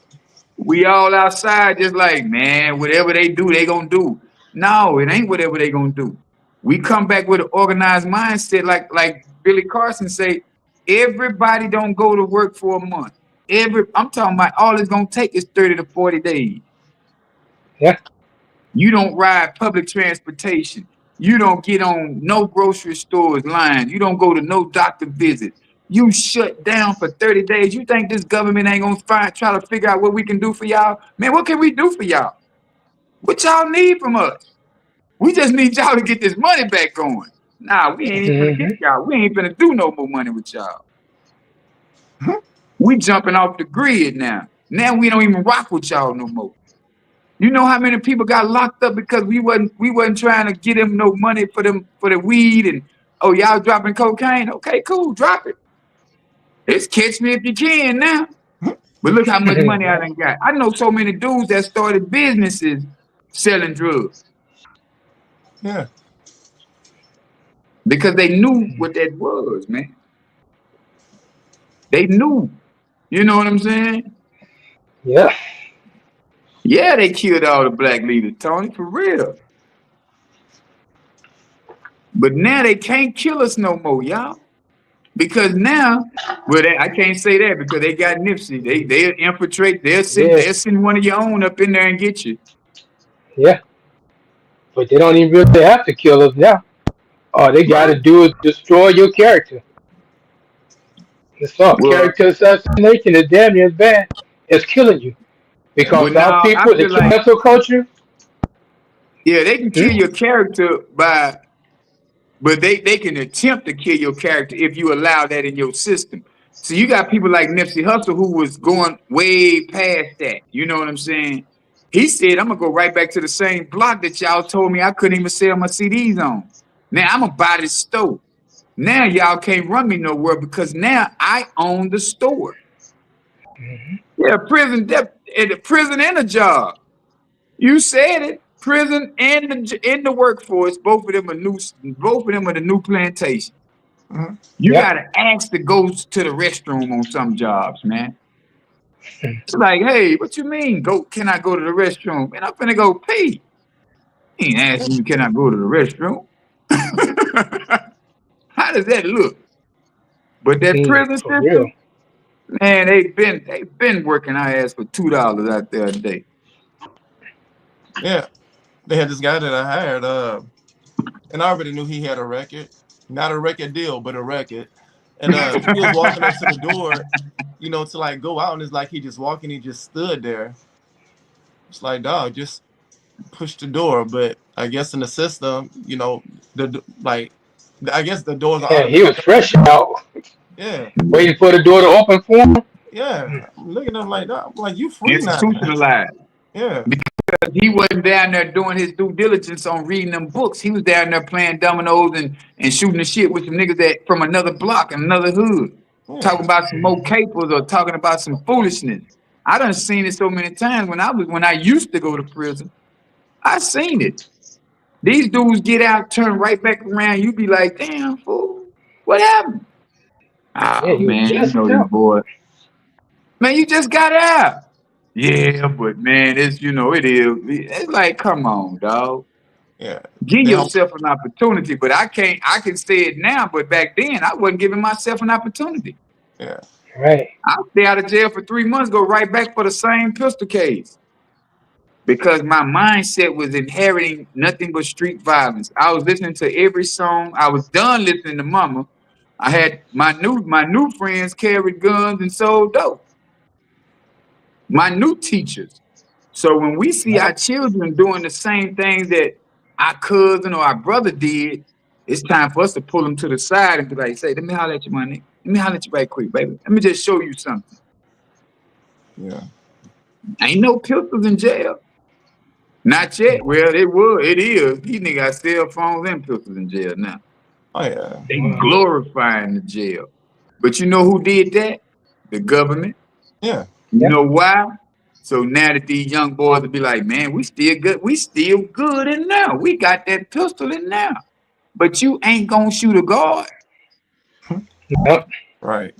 We all outside just like, man, whatever they do, they gonna do. No, it ain't whatever they gonna do. We come back with an organized mindset, like Billy Carson say, everybody don't go to work for a month. I'm talking about all it's gonna take is 30 to 40 days. Yeah. You don't ride public transportation. You don't get on no grocery stores line. You don't go to no doctor visits. You shut down for 30 days. You think this government ain't gonna try to figure out what we can do for y'all? Man, what can we do for y'all? What y'all need from us? We just need y'all to get this money back going. Nah, we ain't even gonna get Mm-hmm. y'all. We ain't gonna do no more money with y'all. We jumping off the grid now. Now we don't even rock with y'all no more. You know how many people got locked up because we wasn't trying to get them no money for the weed and y'all dropping cocaine. Okay, cool, drop it. It's catch me if you can now. But look how much money I Yeah. done got. I know so many dudes that started businesses selling drugs Yeah. because they knew what that was, man. They knew. You know what I'm saying? Yeah. Yeah, they killed all the black leaders, Tony, for real. But now they can't kill us no more, y'all. Because now, well, I can't say that because they got Nipsey. They'll infiltrate. Yeah, They'll send one of your own up in there and get you. yeah. But they don't even really have to kill us now. All they got Right. to do is destroy your character. It's all Well, character assassination is damn near as bad as killing you. Yeah. Because well, our now I people, the feel like cancel culture, yeah, they can hmm? kill your character by, but they can attempt to kill your character if you allow that in your system. So you got people like Nipsey Hussle who was going way past that. You know what I'm saying? He said, "I'm gonna go right back to the same block that y'all told me I couldn't even sell my CDs on. Now I'm gonna buy this store. Now y'all can't run me nowhere because now I own the store. Yeah, prison and a job. You said it. Prison and in the workforce, both of them are new. Both of them are the new plantation. Mhm. You Yep. gotta ask to go to the restroom on some jobs, man. It's like, hey, what you mean? Go? Can I go to the restroom? Man, I'm finna go pee. He ain't asking you, can I go to the restroom? How does that look? But that prison For real. system, man, they've been working our ass for $2 out there a day. Yeah. They had this guy that I hired, and I already knew he had a record. Not a record deal, but a record. And he was walking up to the door, to like go out, and it's like he just walking, he just stood there. It's like, dog, just push the door. But I guess in the system, like I guess the doors are Yeah, he was automatic. fresh out, Yeah. waiting for the door to open for him. Yeah. I'm looking at him like that. I'm like, you free now. Institutionalized. Yeah. He wasn't down there doing his due diligence on reading them books. He was down there playing dominoes and shooting the shit with some niggas that from another block and another hood, Yeah. talking about some more capers or talking about some foolishness. I done seen it so many times when I used to go to prison. I seen it. These dudes get out, turn right back around. You be like, damn fool, what happened? Yeah, Oh he was man, you just know them out. boys. Man, you just got out. Yeah, but man, it is. It's like, come on, dog. Yeah. Give They don't, yourself an opportunity, but I can say it now, but back then I wasn't giving myself an opportunity. yeah. Right. I'll stay out of jail for 3 months, go right back for the same pistol case. Because my mindset was inheriting nothing but street violence. I was listening to every song. I was done listening to Mama. I had my new friends carried guns and sold dope. My new teachers. So when we see our Yep. children doing the same things that our cousin or our brother did, it's time for us to pull them to the side and be like, say, let me holler at you, my nigga. Let me holler at you right quick, baby. Let me just show you something. Yeah. Ain't no pistols in jail. Not yet. Well, it is. These niggas got cell phones and pistols in jail now. Oh yeah. They Wow. glorifying the jail. But you know who did that? The government. Yeah. You Yep. know why? So now that these young boys will be like, man, we still good. We still good in now. We got that pistol in now. But you ain't gonna shoot a guard. Yep. Right.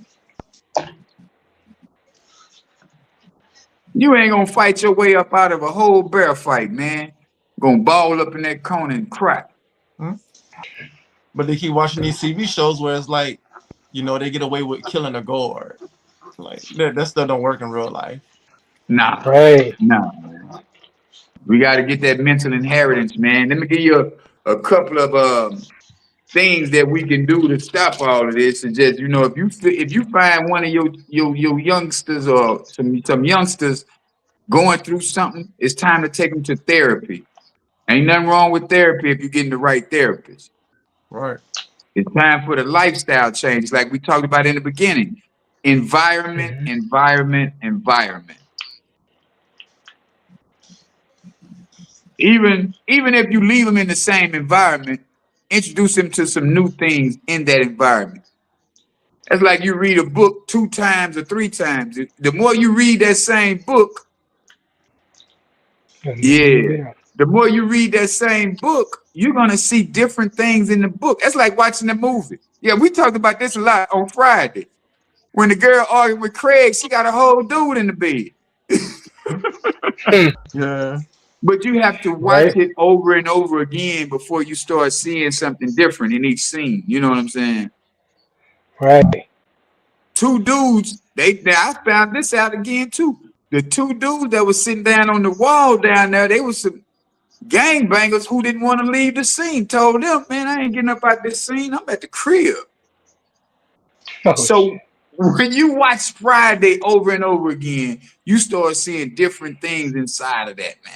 You ain't gonna fight your way up out of a whole bear fight, man. Gonna ball up in that corner and cry. Hmm? But they keep watching these TV shows where it's like, they get away with killing a guard. Like that stuff don't work in real life. Nah, Right. nah, man. We got to get that mental inheritance, man. Let me give you a couple of things that we can do to stop all of this. And just if you find one of your youngsters or some youngsters going through something, it's time to take them to therapy. Ain't nothing wrong with therapy if you're getting the right therapist. Right. It's time for the lifestyle change, like we talked about in the beginning. Environment, Hmm. environment, environment. Even if you leave them in the same environment, introduce them to some new things in that environment. That's like you read a book 2 times or 3 times. The more you read that same book, yeah, Yeah. the more you read that same book, you're gonna see different things in the book. That's like watching a movie. Yeah, we talked about this a lot on Friday. When the girl argued with Craig, she got a whole dude in the bed. Hmm. Yeah. But you have to watch Right. it over and over again before you start seeing something different in each scene. You know what I'm saying? Right. Two dudes, I found this out again too. The two dudes that was sitting down on the wall down there, they was some gangbangers who didn't want to leave the scene. Told them, man, I ain't getting up out this scene. I'm at the crib. Oh So shit. when you watch Friday over and over again, you start seeing different things inside of that, man.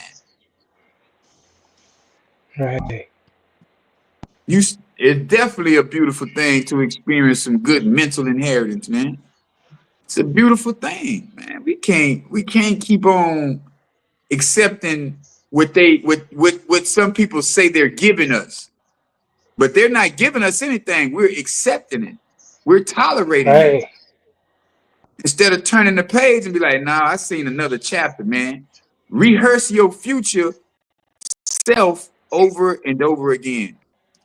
Right. It's definitely a beautiful thing to experience some good mental inheritance, man. It's a beautiful thing, man. We can't keep on accepting what some people say they're giving us, but they're not giving us anything. We're accepting it. We're tolerating it Right. instead of turning the page and be like, "Nah, I seen another chapter, man." Rehearse your future self over and over again.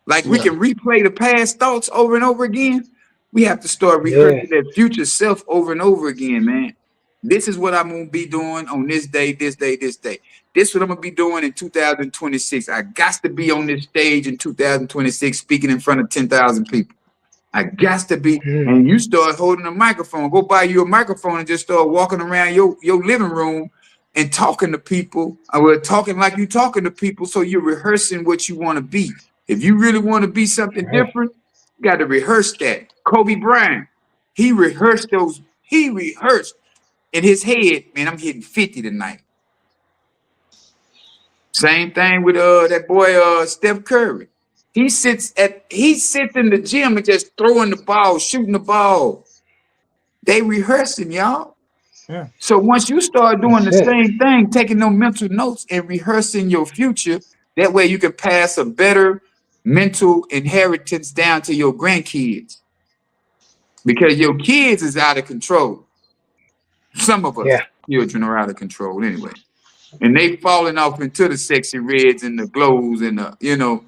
Like we Yeah. can replay the past thoughts over and over again. We have to start Yeah. rehearsing that future self over and over again, man. This is what I'm gonna be doing on this day, this day, this day. This is what I'm gonna be doing in 2026. I got to be on this stage in 2026 speaking in front of 10,000 people. I got to be, Mm. and you start holding a microphone. Go buy you a microphone and just start walking around your living room and talking to people. Or talking like you talking to people. So you're rehearsing what you want to be. If you really want to be something Right. different, you got to rehearse that. Kobe Bryant, he rehearsed those. He rehearsed in his head. Man, I'm hitting 50 tonight. Same thing with that boy Steph Curry. He sits in the gym and just throwing the ball, shooting the ball. They rehearsing, y'all. Yeah. So once you start doing That's the it. same thing, taking no mental notes and rehearsing your future, that way you can pass a better mental inheritance down to your grandkids. Because your kids is out of control. Some of us Yeah. children are out of control anyway. And they falling off into the sexy reds and the glows and the,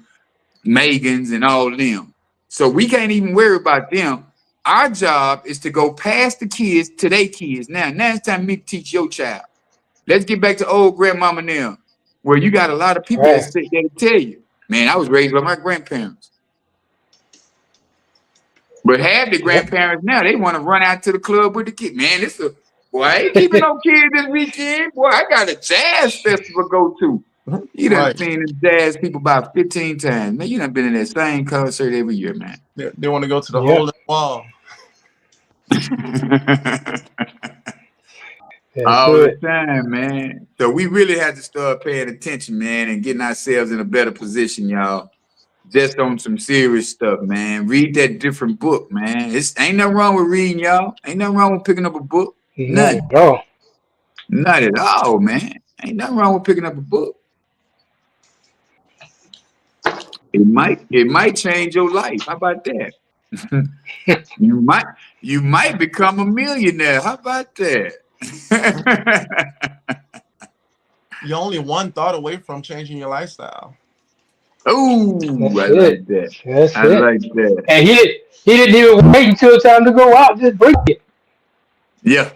Megans and all of them. So we can't even worry about them. Our job is to go past the kids to their kids. Now it's time for me to teach your child. Let's get back to old grandmama now, where you got a lot of people that Right. sit there to tell you, man, I was raised by my grandparents. But half the Yep. grandparents now, they want to run out to the club with the kids. Man, boy, I ain't keeping no kids this weekend. Boy, I got a jazz festival to go to. You done Right. seen the jazz people about 15 times. Man, you done been in that same concert every year, man. They want to go to the hole Yep. in the wall. That's All the it. time, man. So we really have to start paying attention, man, and getting ourselves in a better position, y'all. Just on some serious stuff, man. Read that different book, man. It's ain't nothing wrong with reading, y'all. Ain't nothing wrong with picking up a book. Not None. at all. Not at all, man. Ain't nothing wrong with picking up a book. It might change your life. How about that? you might you might become a millionaire. How about that? You're only one thought away from changing your lifestyle. Oh, I That's like it. that. That's I it. like that. And he didn't even wait until it's time to go out. Just break it. Yeah.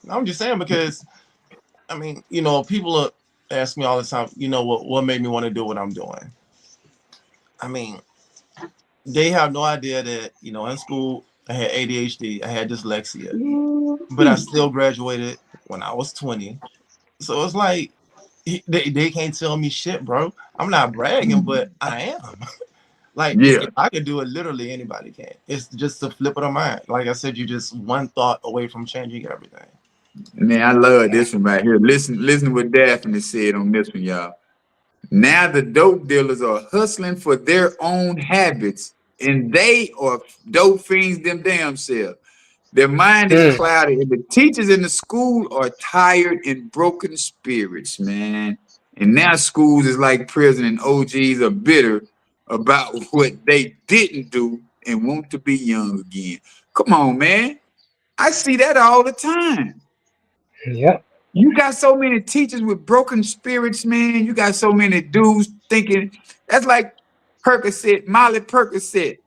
I'm just saying because I mean, people ask me all the time, what made me want to do what I'm doing. I mean, they have no idea that, in school I had ADHD, I had dyslexia, but I still graduated when I was 20. So it's like they can't tell me shit, bro. I'm not bragging, but I am. Like Yeah. if I could do it, literally anybody can. It's just a flip of the mind. Like I said, you're just one thought away from changing everything. Man, I love this one right here. Listen to what Daphne said on this one, y'all. Now the dope dealers are hustling for their own habits, and they are dope fiends them damn self. Their mind is Mm. clouded, and the teachers in the school are tired and broken spirits, man. And now schools is like prison, and OGs are bitter about what they didn't do and want to be young again. Come on, man. I see that all the time. Yep. You got so many teachers with broken spirits, man. You got so many dudes thinking that's like Percocet, Molly Percocet.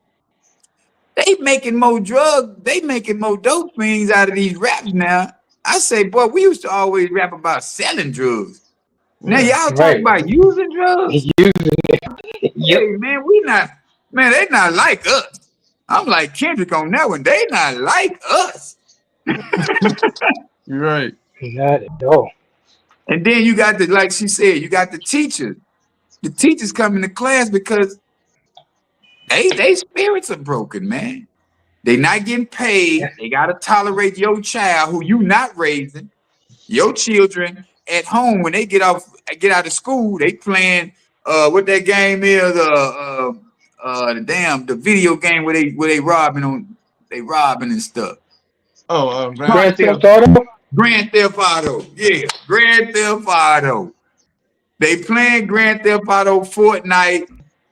They making more drugs, they making more dope things out of these raps now. I say, boy, we used to always rap about selling drugs. Now Yeah. y'all talk Right. about using drugs. Using it. Yep. Hey man, we not. Man, they not like us. I'm like Kendrick on that one. They not like us. You're right. Not at all. And then you got the, like she said, you got the teachers. The teachers come into class because they spirits are broken, man. They not getting paid. Yes. They gotta tolerate your child who you not raising. Your children at home when they get out of school, they playing what that game is, the video game where they robbing and stuff. Oh, Grand Car Grand Theft theft, Theft Auto. Auto. Grand Theft Auto. Yeah, Grand Theft Auto. They playing Grand Theft Auto, Fortnite.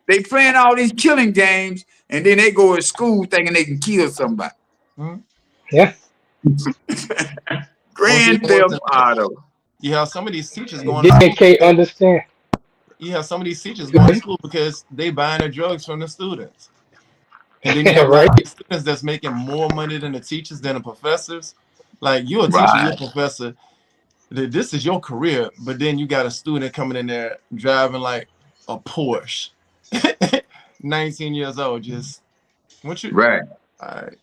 They playing all these killing games, and then they go to school thinking they can kill somebody. Hmm? Yeah. Or see, Grand it Theft wasn't that. Auto. You have some of these teachers And going to then school. can't understand. You have some of these teachers Go going to ahead. school because they buying the drugs from the students. And then you have a lot Right. of these students that's making more money than the teachers, than the professors. Like you're a teacher, you're a Right. professor. This is your career, but then you got a student coming in there driving like a Porsche, 19 years old. Just what you? Right. All right.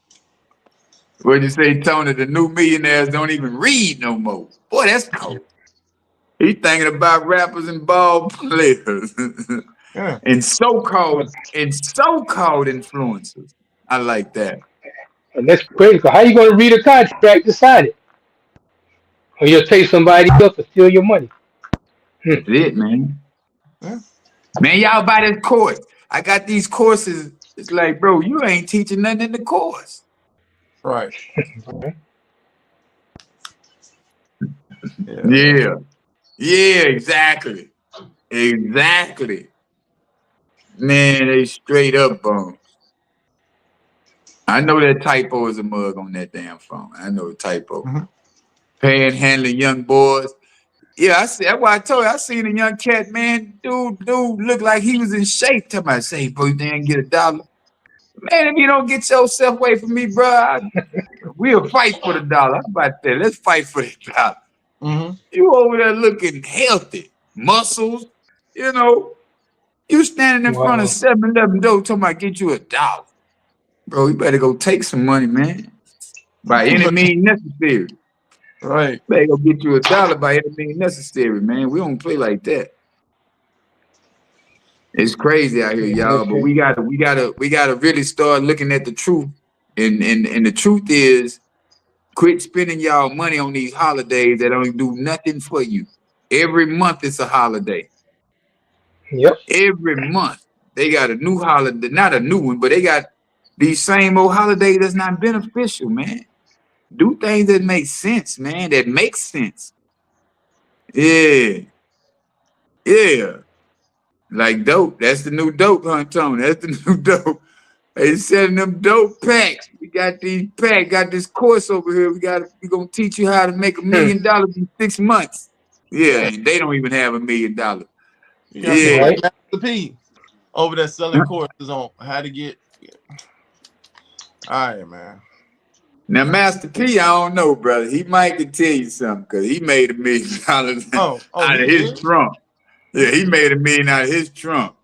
What you say, Tony? The new millionaires don't even read no more. Boy, that's cold. He thinking about rappers and ball players Yeah. and so called influencers. I like that. And that's crazy. 'Cause how you gonna read a contract to sign it? Or you'll pay somebody else to steal your money? Hmm. That's it, man. Yeah. Man, y'all buy this course. I got these courses. It's like, bro, you ain't teaching nothing in the course. Right. Okay. Yeah. Yeah. Yeah, exactly. Exactly. Man, they straight up bums. I know that typo is a mug on that damn phone. I know the typo. Mhm. Panhandling young boys. Yeah, I see. That's why I told you. I seen a young cat, man. Dude looked like he was in shape. Tell me, I say, bro, you didn't get $1. Man, if you don't get yourself away from me, bro, we'll fight for the $1. I'm about that. Let's fight for the $1. Mhm. You over there looking healthy, muscles, you know. You standing in front of Wow. 7-Eleven door talking about get you $1. Bro, you better go take some money, man. By any means necessary. Right. Better go get you $1 by any means necessary, man. We don't play like that. It's crazy out here, Yeah, y'all. But okay. we gotta really start looking at the truth. And the truth is, quit spending y'all money on these holidays that don't do nothing for you. Every month it's a holiday. Yep. Every month they got a new holiday, not a new one, but they got these same old holidays that's not beneficial, man. Do things that make sense, man. That makes sense. Yeah, yeah. Like dope. That's the new dope, huh, Tony? That's the new dope. They selling them dope packs. We got these packs. Got this course over here. We gonna teach you how to make $1 Hmm. million in 6 months. Yeah, Yeah. and they don't even have $1 million. You got Yeah. somebody Right. like Master P over there selling courses on how to get. All right, man. Now, Master P, I don't know, brother. He might could tell you something because he made $1 million Oh, out he of his did. trunk. Yeah, he made $1 million out of his trunk.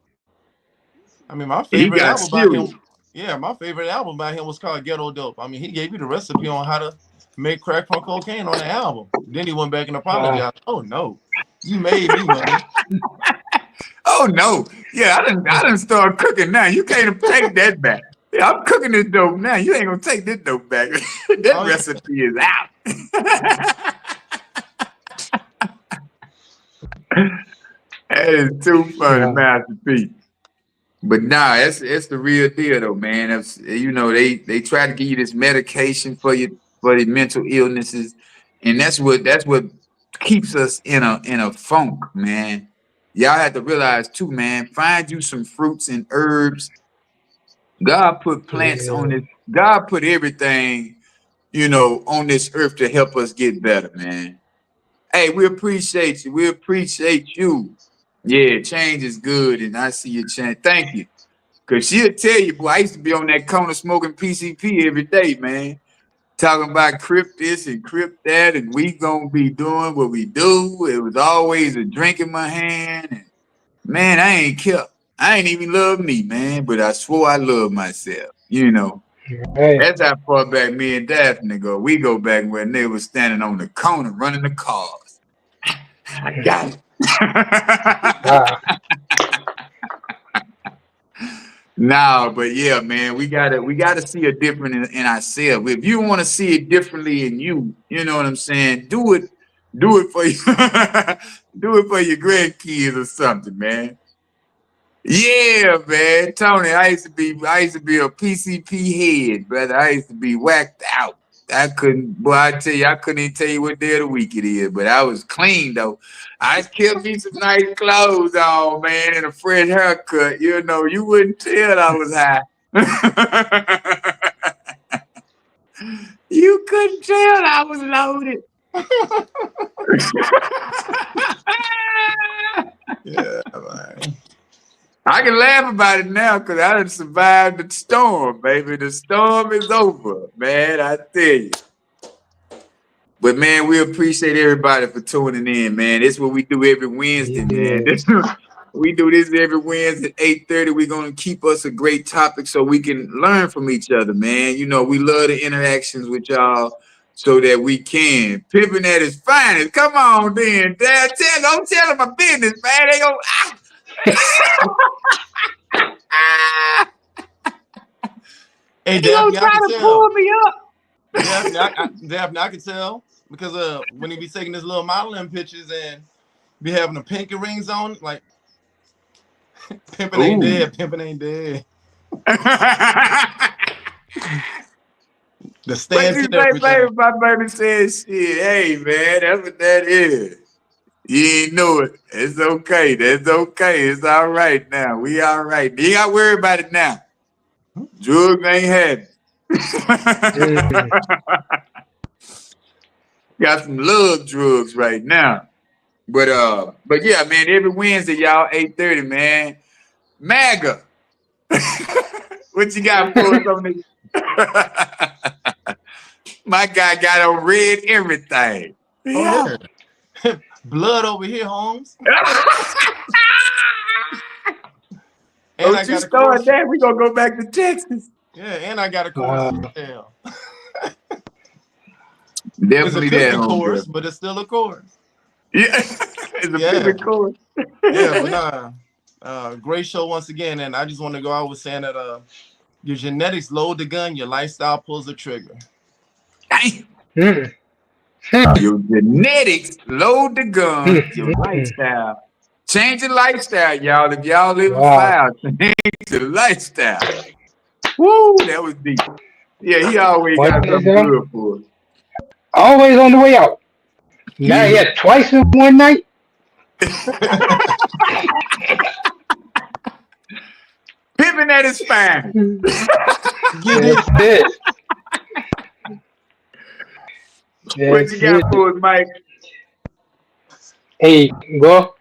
I mean, my He favorite got album by serious. him. Yeah, my favorite album by him was called Ghetto Dope. I mean, he gave you the recipe on how to make crack from cocaine on the album. Then he went back and Wow. apologized. Oh no, you made me money. Oh no. Yeah, I didn't start cooking now. You can't take that back. Yeah, I'm cooking this dope now. You ain't gonna take this dope back. That Oh yeah. recipe is out. That is too funny, Wow. Master P. But nah, it's the real deal though, man. That's, they try to give you this medication for the mental illnesses, and that's what keeps us in a funk, man. Y'all have to realize too, man. Find you some fruits and herbs. God put plants on Yeah. this. God put everything, on this earth to help us get better, man. Hey, we appreciate you. We appreciate you. Yeah, change is good, and I see you change. Thank you. Cause she'll tell you, boy, I used to be on that corner smoking PCP every day, man. talking about crip this and crip that, and we gonna be doing what we do. It was always a drink in my hand, and man, I ain't even love me, man, but I swore I loved myself. You know, Hey, that's how far back me and Daphne go. We go back when they was standing on the corner running the cars. I got it. wow. No, but yeah, man, we gotta see a different in ourselves. If you want to see it differently in you, you know what I'm saying? Do it for you, do it for your grandkids or something, man. Yeah, man, Tony, I used to be a PCP head, brother. I used to be whacked out. I couldn't, boy, I tell you, I couldn't even tell you what day of the week it is, but I was clean though. I kept me some nice clothes on, man, and a fresh haircut. You know, you wouldn't tell I was high. You couldn't tell I was loaded. Yeah, man. I can laugh about it now because I done survived the storm, baby. The storm is over, man. I tell you. But man, we appreciate everybody for tuning in, man. This is what we do every Wednesday, man. Yeah. We do this every Wednesday at 8:30. We're gonna keep us a great topic so we can learn from each other, man. You know, we love the interactions with y'all so that we can. Pimping at its finest. Come on, then. Dad, don't tell them my business, man. They go, Hey, they gonna Daphne, I try can to pull tell. me up. Daphne, I can tell because when he be taking his little modeling pictures and be having the pinky rings on, like pimping ain't Ooh. dead, pimping ain't dead. The What stance you and say, baby? everything. My baby says, shit, hey, man, that's what that is. You ain't know it. It's okay. That's okay. It's all right now. We all right. You ain't got to worry about it now. Drugs ain't had. Mm. Got some love drugs right now. But yeah, man, every Wednesday, y'all, 8:30, man. MAGA. What you got for us on this? My guy got on red everything. Oh Yeah. yeah, blood over here, Holmes. And I Don't you got a start course. that. We gonna go back to Texas. Yeah, and I got a course Wow. in hell. It's a Definitely that, cooking course, homegirl. but it's still a course. Yeah, it's a Yeah, pivot course. yeah, but great show once again. And I just want to go out with saying that your genetics load the gun, your lifestyle pulls the trigger. Damn. Mm. Mm. Your genetics load the gun. Mm. Your Mm. lifestyle. Change your lifestyle, y'all. If y'all living Wow. foul, change your lifestyle. Woo, that was deep. Yeah, he always What got is something that? good for us. Always on the way out. Now Yeah. yet twice in one night. Pimping at his spine. Get it? That's it. What you That's got it. for us, Mike? Hey, well,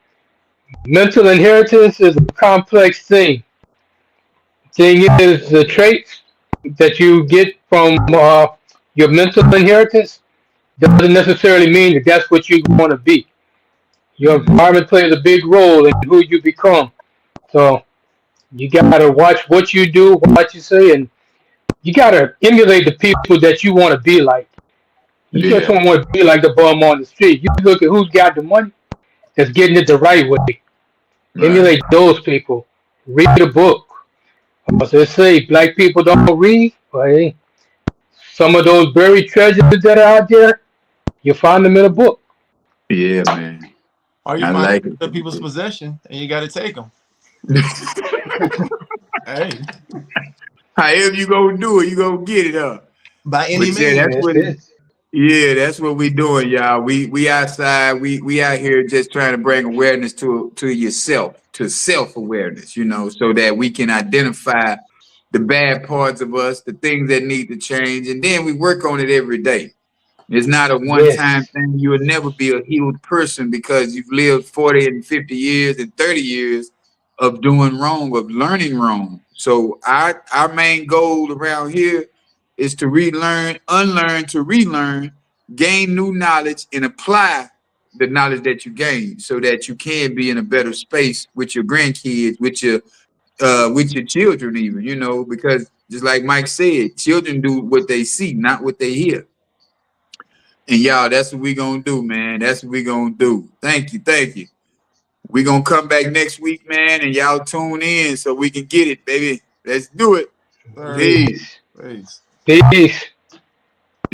mental inheritance is a complex thing. Thing is, the traits that you get from your mental inheritance doesn't necessarily mean that that's what you want to be. Your environment plays a big role in who you become. So you gotta watch what you do, what you say, and you gotta emulate the people that you want to be like. You just Yeah. don't want to be like the bum on the street. You look at who's got the money that's getting it the right way. Right. Emulate those people. Read a book. As they say, black people don't read. But hey, some of those buried treasures that are out there, you find them in a book. Yeah, man. Or you I find like it. other people's possession and you got to take them. Hey, However you gonna do it, you gonna get it up. by any But yeah, means. that's That's what. it. Yeah, that's what we doing, y'all. We outside. We out here just trying to bring awareness to yourself, to self awareness. You know, so that we can identify the bad parts of us, the things that need to change, and then we work on it every day. It's not a one time Yes. thing. You will never be a healed person because you've lived 40 and 50 years and 30 years of doing wrong, of learning wrong. So our main goal around here is to relearn, unlearn, to relearn, gain new knowledge, and apply the knowledge that you gain so that you can be in a better space with your grandkids, with your children, even, you know, because just like Mike said, children do what they see, not what they hear. And y'all, that's what we gonna do, man. That's what we gonna do. Thank you, thank you. We gonna come back next week, man, and y'all tune in so we can get it, baby. Let's do it. Sir. Peace. Peace. Peace. Peace.